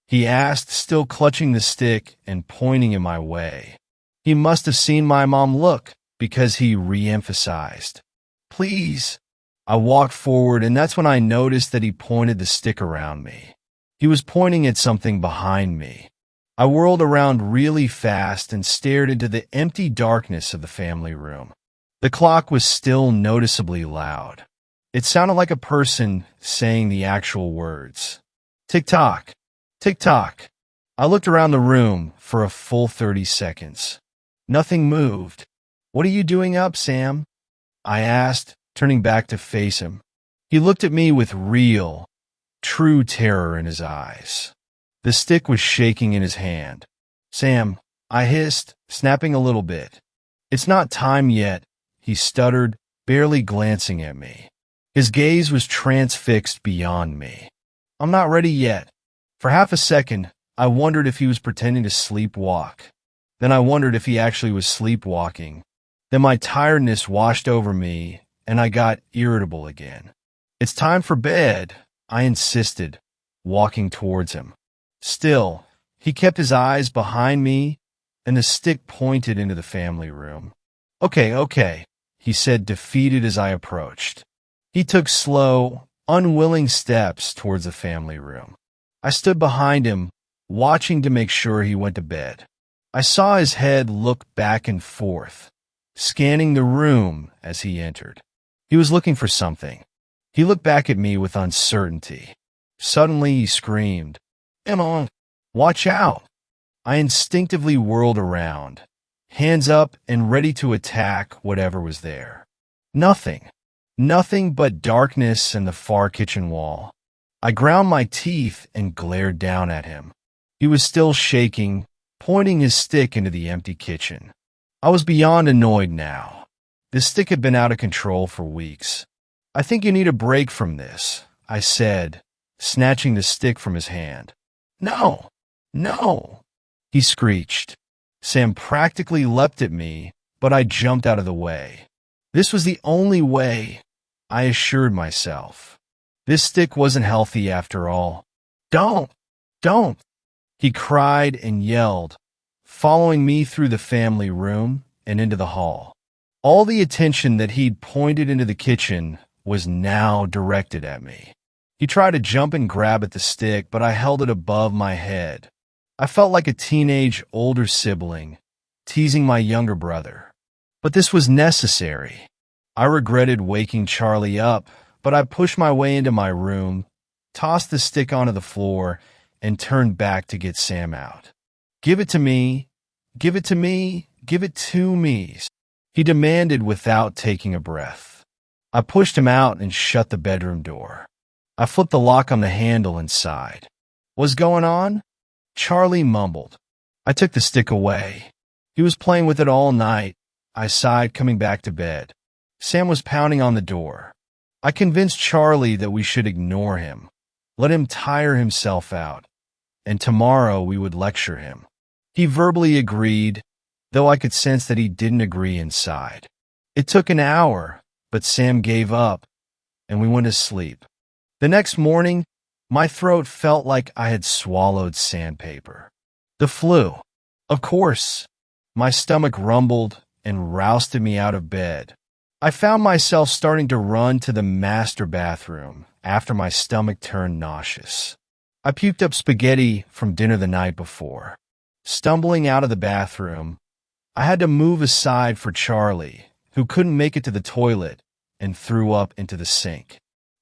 he asked, still clutching the stick and pointing in my way. He must have seen my mom look, because he re-emphasized, "Please." I walked forward, and that's when I noticed that he pointed the stick around me. He was pointing at something behind me. I whirled around really fast and stared into the empty darkness of the family room. The clock was still noticeably loud. It sounded like a person saying the actual words. Tick-tock, tick-tock. I looked around the room for a full 30 seconds. Nothing moved. "What are you doing up, Sam?" I asked, turning back to face him. He looked at me with real, true terror in his eyes. The stick was shaking in his hand. "Sam," I hissed, snapping a little bit. "It's not time yet," he stuttered, barely glancing at me. His gaze was transfixed beyond me. "I'm not ready yet." For half a second, I wondered if he was pretending to sleepwalk. Then I wondered if he actually was sleepwalking. Then my tiredness washed over me, and I got irritable again. "It's time for bed," I insisted, walking towards him. Still, he kept his eyes behind me, and the stick pointed into the family room. Okay, he said, defeated as I approached. He took slow, unwilling steps towards the family room. I stood behind him, watching to make sure he went to bed. I saw his head look back and forth, scanning the room as he entered. He was looking for something. He looked back at me with uncertainty. Suddenly he screamed, "Emma, watch out!" I instinctively whirled around, hands up and ready to attack whatever was there. Nothing. Nothing but darkness and the far kitchen wall. I ground my teeth and glared down at him. He was still shaking, pointing his stick into the empty kitchen. I was beyond annoyed now. The stick had been out of control for weeks. "I think you need a break from this," I said, snatching the stick from his hand. No, he screeched. Sam practically leapt at me, but I jumped out of the way. This was the only way, I assured myself. This stick wasn't healthy after all. Don't, he cried and yelled, following me through the family room and into the hall. All the attention that he'd pointed into the kitchen was now directed at me. He tried to jump and grab at the stick, but I held it above my head. I felt like a teenage older sibling, teasing my younger brother. But this was necessary. I regretted waking Charlie up, but I pushed my way into my room, tossed the stick onto the floor, and turned back to get Sam out. "Give it to me, give it to me, give it to me," he demanded without taking a breath. I pushed him out and shut the bedroom door. I flipped the lock on the handle and sighed. "What's going on?" Charlie mumbled. I took the stick away. He was playing with it all night. I sighed, coming back to bed. Sam was pounding on the door. I convinced Charlie that we should ignore him, let him tire himself out, and tomorrow we would lecture him. He verbally agreed, though I could sense that he didn't agree inside. It took an hour, but Sam gave up, and we went to sleep. The next morning, my throat felt like I had swallowed sandpaper. The flu. Of course. My stomach rumbled and rousted me out of bed. I found myself starting to run to the master bathroom after my stomach turned nauseous. I puked up spaghetti from dinner the night before. Stumbling out of the bathroom, I had to move aside for Charlie, who couldn't make it to the toilet and threw up into the sink.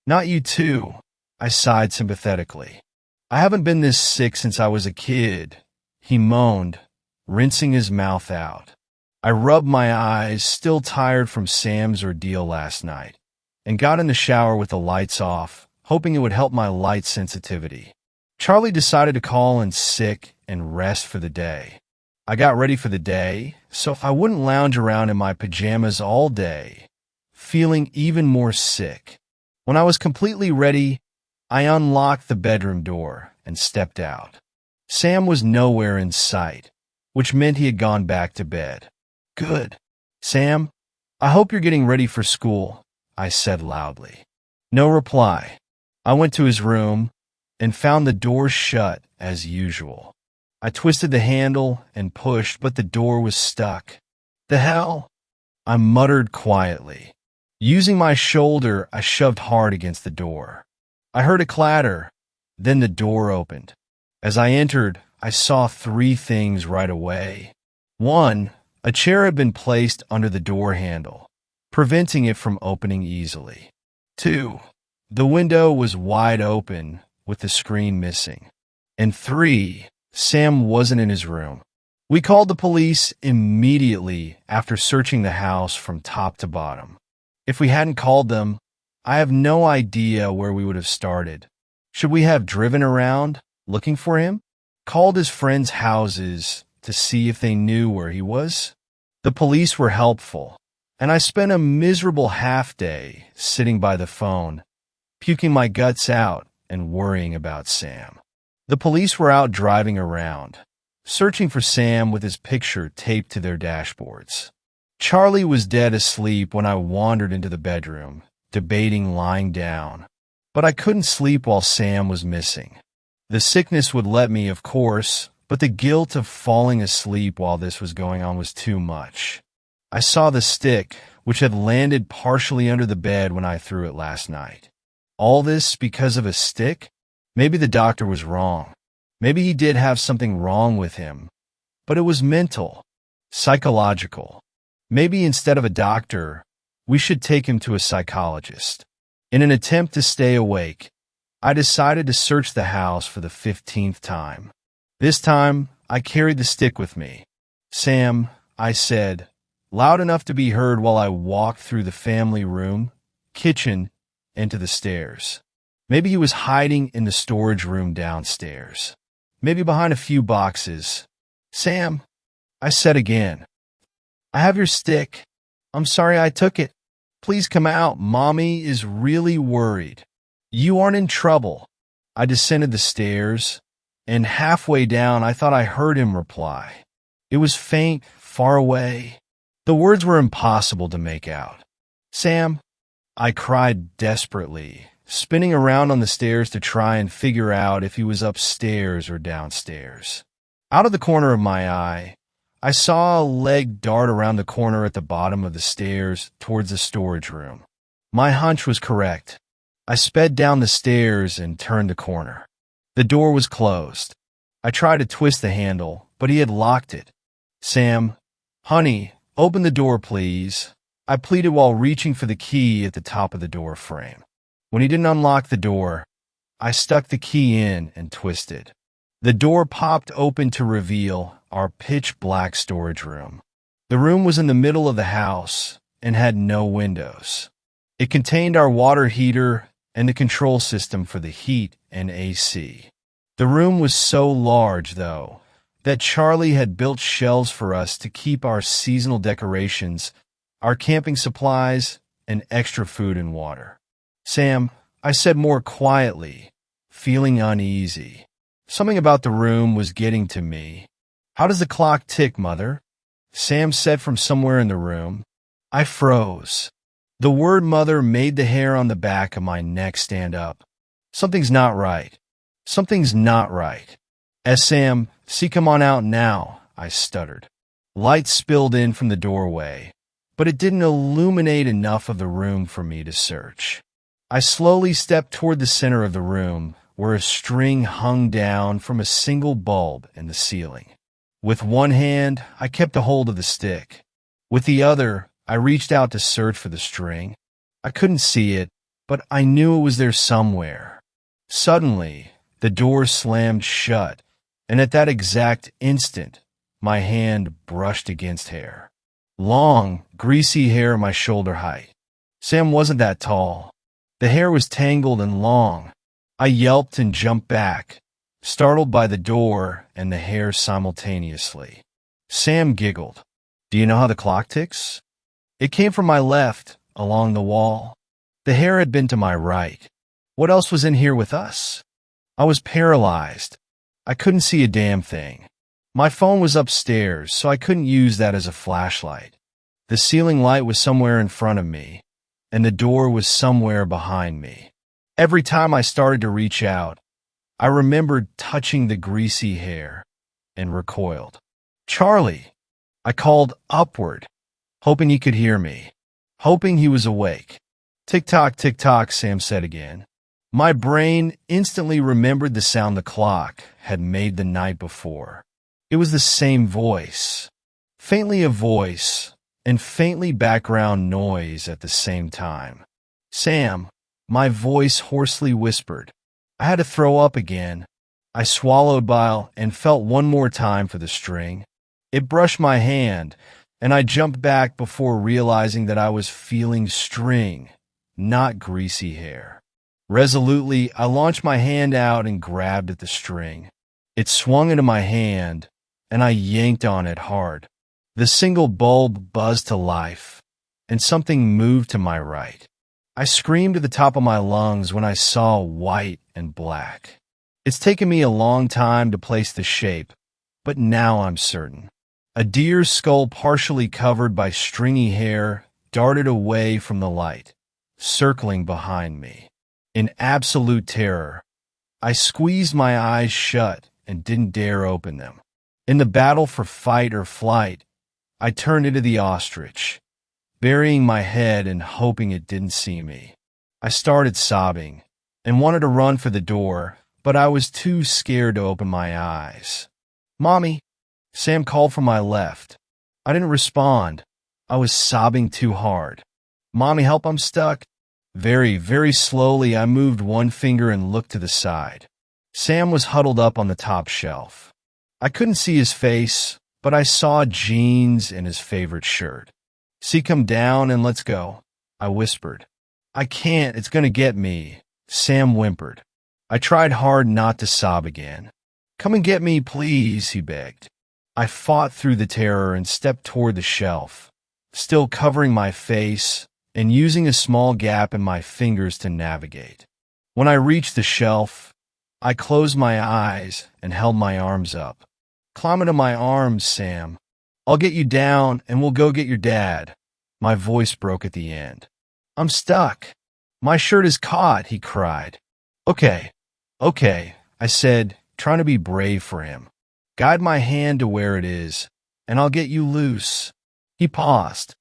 "Not you too," I sighed sympathetically. I haven't been this sick since I was a kid, he moaned, rinsing his mouth out. I rubbed my eyes, still tired from Sam's ordeal last night, and got in the shower with the lights off, hoping it would help my light sensitivity. Charlie decided to call in sick and rest for the day. I got ready for the day, so I wouldn't lounge around in my pajamas all day, feeling even more sick. When I was completely ready, I unlocked the bedroom door and stepped out. Sam was nowhere in sight, which meant he had gone back to bed. Good. Sam, I hope you're getting ready for school, I said loudly. No reply. I went to his room and found the door shut as usual. I twisted the handle and pushed, but the door was stuck. The hell? I muttered quietly. Using my shoulder, I shoved hard against the door. I heard a clatter, then the door opened. As I entered, I saw three things right away. 1. A chair had been placed under the door handle, preventing it from opening easily. 2. The window was wide open, with the screen missing. And 3. Sam wasn't in his room. We called the police immediately after searching the house from top to bottom. If we hadn't called them, I have no idea where we would have started. Should we have driven around, looking for him? Called his friends' houses to see if they knew where he was? The police were helpful, and I spent a miserable half-day sitting by the phone, puking my guts out and worrying about Sam. The police were out driving around, searching for Sam with his picture taped to their dashboards. Charlie was dead asleep when I wandered into the bedroom, debating lying down, but I couldn't sleep while Sam was missing. The sickness would let me, of course, but the guilt of falling asleep while this was going on was too much. I saw the stick, which had landed partially under the bed when I threw it last night. All this because of a stick? Maybe the doctor was wrong. Maybe he did have something wrong with him, but it was mental, psychological. Maybe instead of a doctor, we should take him to a psychologist. In an attempt to stay awake, I decided to search the house for the 15th time. This time, I carried the stick with me. Sam, I said, loud enough to be heard while I walked through the family room, kitchen, and to the stairs. Maybe he was hiding in the storage room downstairs. Maybe behind a few boxes. Sam, I said again, I have your stick. I'm sorry I took it. Please come out. Mommy is really worried. You aren't in trouble. I descended the stairs, and halfway down I thought I heard him reply. It was faint, far away. The words were impossible to make out. Sam, I cried desperately, spinning around on the stairs to try and figure out if he was upstairs or downstairs. Out of the corner of my eye, I saw a leg dart around the corner at the bottom of the stairs towards the storage room. My hunch was correct. I sped down the stairs and turned the corner. The door was closed. I tried to twist the handle, but he had locked it. Sam, honey, open the door, please. I pleaded while reaching for the key at the top of the door frame. When he didn't unlock the door, I stuck the key in and twisted. The door popped open to reveal our pitch-black storage room. The room was in the middle of the house and had no windows. It contained our water heater and the control system for the heat and AC. The room was so large, though, that Charlie had built shelves for us to keep our seasonal decorations, our camping supplies, and extra food and water. Sam, I said more quietly, feeling uneasy. Something about the room was getting to me. How does the clock tick, Mother? Sam said from somewhere in the room. I froze. The word mother made the hair on the back of my neck stand up. Something's not right. Something's not right. Sam, see, come on out now, I stuttered. Light spilled in from the doorway, but it didn't illuminate enough of the room for me to search. I slowly stepped toward the center of the room, where a string hung down from a single bulb in the ceiling. With one hand, I kept a hold of the stick. With the other, I reached out to search for the string. I couldn't see it, but I knew it was there somewhere. Suddenly, The door slammed shut, and at that exact instant, my hand brushed against hair. Long, greasy hair my shoulder height. Sam wasn't that tall. The hair was tangled and long. I yelped and jumped back, startled by the door and the hair simultaneously. Sam giggled. Do you know how the clock ticks? It came from my left, along the wall. The hair had been to my right. What else was in here with us? I was paralyzed. I couldn't see a damn thing. My phone was upstairs, so I couldn't use that as a flashlight. The ceiling light was somewhere in front of me, and the door was somewhere behind me. Every time I started to reach out, I remembered touching the greasy hair and recoiled. Charlie! I called upward, hoping he could hear me, hoping he was awake. Tick-tock, tick-tock, Sam said again. My brain instantly remembered the sound the clock had made the night before. It was the same voice, faintly a voice, and faintly background noise at the same time. Sam, my voice hoarsely whispered. I had to throw up again. I swallowed bile and felt one more time for the string. It brushed my hand, and I jumped back before realizing that I was feeling string, not greasy hair. Resolutely, I launched my hand out and grabbed at the string. It swung into my hand, and I yanked on it hard. The single bulb buzzed to life, and something moved to my right. I screamed at the top of my lungs when I saw white and black. It's taken me a long time to place the shape, but now I'm certain. A deer's skull partially covered by stringy hair darted away from the light, circling behind me. In absolute terror, I squeezed my eyes shut and didn't dare open them. In the battle for fight or flight, I turned into the ostrich, burying my head and hoping it didn't see me. I started sobbing and wanted to run for the door, but I was too scared to open my eyes. Mommy, Sam called from my left. I didn't respond. I was sobbing too hard. Mommy, help, I'm stuck. Very, very slowly, I moved one finger and looked to the side. Sam was huddled up on the top shelf. I couldn't see his face, but I saw jeans and his favorite shirt. See, come down and let's go, I whispered. I can't, it's gonna get me, Sam whimpered. I tried hard not to sob again. Come and get me, please, he begged. I fought through the terror and stepped toward the shelf, still covering my face and using a small gap in my fingers to navigate. When I reached the shelf, I closed my eyes and held my arms up. Climb into my arms, Sam. I'll get you down and we'll go get your dad. My voice broke at the end. I'm stuck. My shirt is caught, he cried. Okay, I said, trying to be brave for him. Guide my hand to where it is, and I'll get you loose. He paused.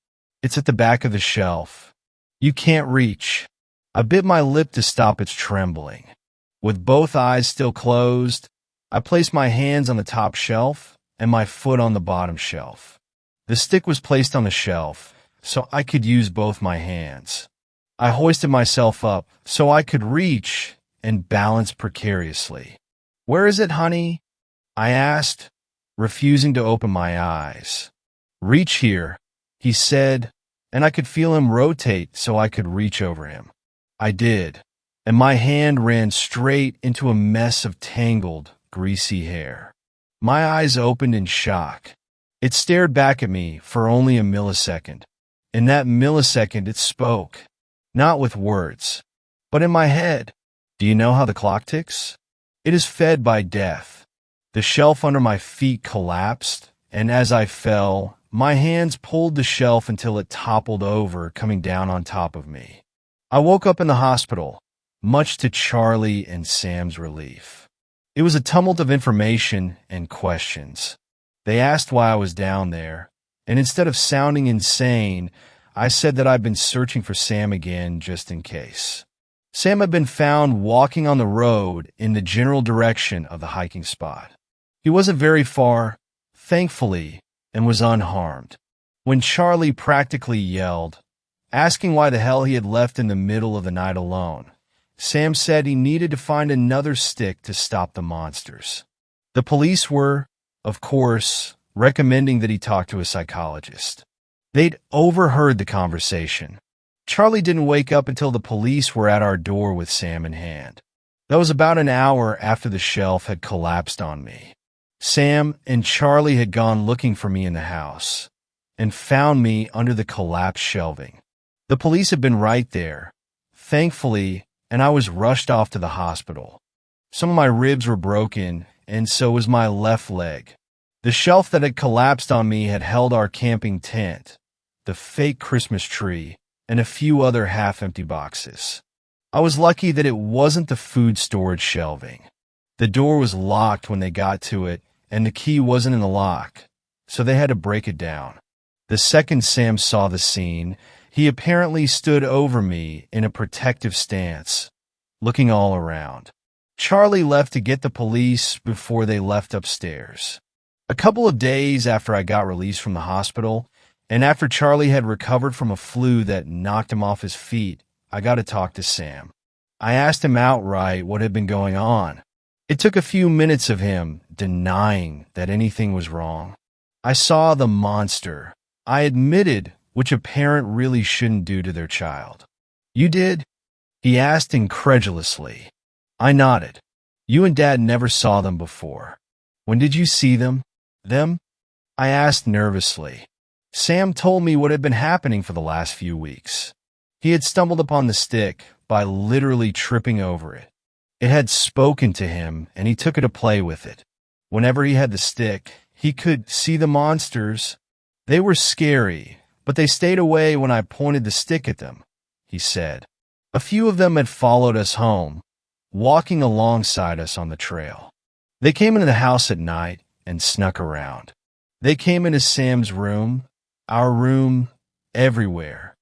It's at the back of the shelf. You can't reach. I bit my lip to stop its trembling. With both eyes still closed, I placed my hands on the top shelf and my foot on the bottom shelf. The stick was placed on the shelf, so I could use both my hands. I hoisted myself up so I could reach and balance precariously. Where is it, honey? I asked, refusing to open my eyes. Reach here, he said, and I could feel him rotate so I could reach over him. I did, and my hand ran straight into a mess of tangled, greasy hair. My eyes opened in shock. It stared back at me for only a millisecond. In that millisecond, it spoke, not with words, but in my head. Do you know how the clock ticks? It is fed by death. The shelf under my feet collapsed, and as I fell, my hands pulled the shelf until it toppled over, coming down on top of me. I woke up in the hospital, much to Charlie and Sam's relief. It was a tumult of information and questions. They asked why I was down there, and instead of sounding insane, I said that I'd been searching for Sam again just in case. Sam had been found walking on the road in the general direction of the hiking spot. He wasn't very far, thankfully, and was unharmed. When Charlie practically yelled, asking why the hell he had left in the middle of the night alone, Sam said he needed to find another stick to stop the monsters. The police were, of course, recommending that he talk to a psychologist. They'd overheard the conversation. Charlie didn't wake up until the police were at our door with Sam in hand. That was about an hour after the shelf had collapsed on me. Sam and Charlie had gone looking for me in the house and found me under the collapsed shelving. The police had been right there, thankfully, and I was rushed off to the hospital. Some of my ribs were broken, and so was my left leg. The shelf that had collapsed on me had held our camping tent, the fake Christmas tree, and a few other half-empty boxes. I was lucky that it wasn't the food storage shelving. The door was locked when they got to it, and the key wasn't in the lock, so they had to break it down. The second Sam saw the scene, he apparently stood over me in a protective stance, looking all around. Charlie left to get the police before they left upstairs. A couple of days after I got released from the hospital, and after Charlie had recovered from a flu that knocked him off his feet, I got to talk to Sam. I asked him outright what had been going on. It took a few minutes of him denying that anything was wrong. I saw the monster. I admitted, which a parent really shouldn't do to their child. You did? He asked incredulously. I nodded. You and Dad never saw them before. When did you see them? Them? I asked nervously. Sam told me what had been happening for the last few weeks. He had stumbled upon the stick by literally tripping over it. It had spoken to him, and he took it to play with it. Whenever he had the stick, he could see the monsters. They were scary, but they stayed away when I pointed the stick at them, he said. A few of them had followed us home, walking alongside us on the trail. They came into the house at night and snuck around. They came into Sam's room, our room, everywhere.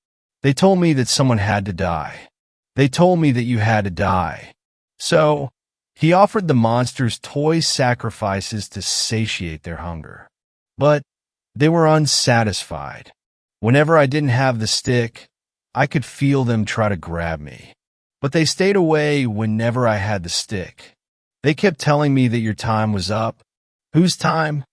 They told me that someone had to die. They told me that you had to die. So, he offered the monsters toy sacrifices to satiate their hunger. But they were unsatisfied. Whenever I didn't have the stick, I could feel them try to grab me. But they stayed away whenever I had the stick. They kept telling me that your time was up. Whose time?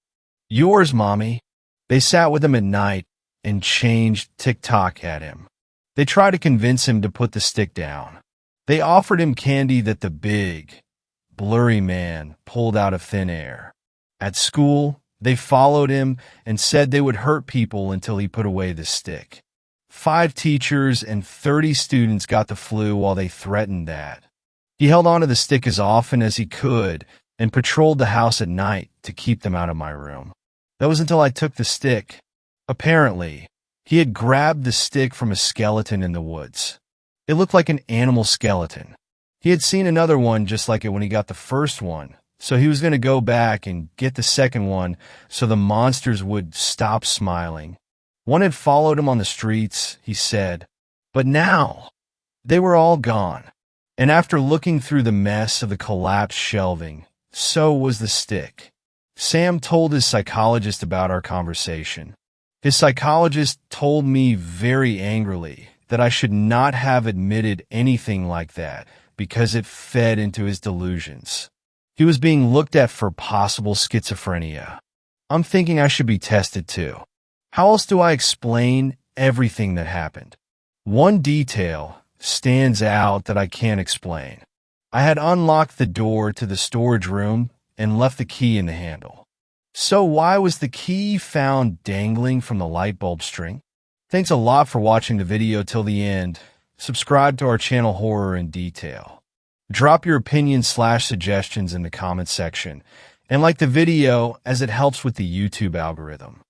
Yours, Mommy. They sat with him at night and changed TikTok at him. They tried to convince him to put the stick down. They offered him candy that the big, blurry man pulled out of thin air. At school, they followed him and said they would hurt people until he put away the stick. 5 teachers and 30 students got the flu while they threatened that. He held onto the stick as often as he could and patrolled the house at night to keep them out of my room. That was until I took the stick. Apparently, he had grabbed the stick from a skeleton in the woods. It looked like an animal skeleton. He had seen another one just like it when he got the first one, so he was going to go back and get the second one so the monsters would stop smiling. One had followed him on the streets, he said, but now they were all gone. And after looking through the mess of the collapsed shelving, so was the stick. Sam told his psychologist about our conversation. His psychologist told me very angrily that I should not have admitted anything like that because it fed into his delusions. He was being looked at for possible schizophrenia. I'm thinking I should be tested too. How else do I explain everything that happened? One detail stands out that I can't explain. I had unlocked the door to the storage room and left the key in the handle. So why was the key found dangling from the light bulb string? Thanks a lot for watching the video till the end. Subscribe to our channel Horror in Detail. Drop your opinions/suggestions in the comment section and like the video as it helps with the YouTube algorithm.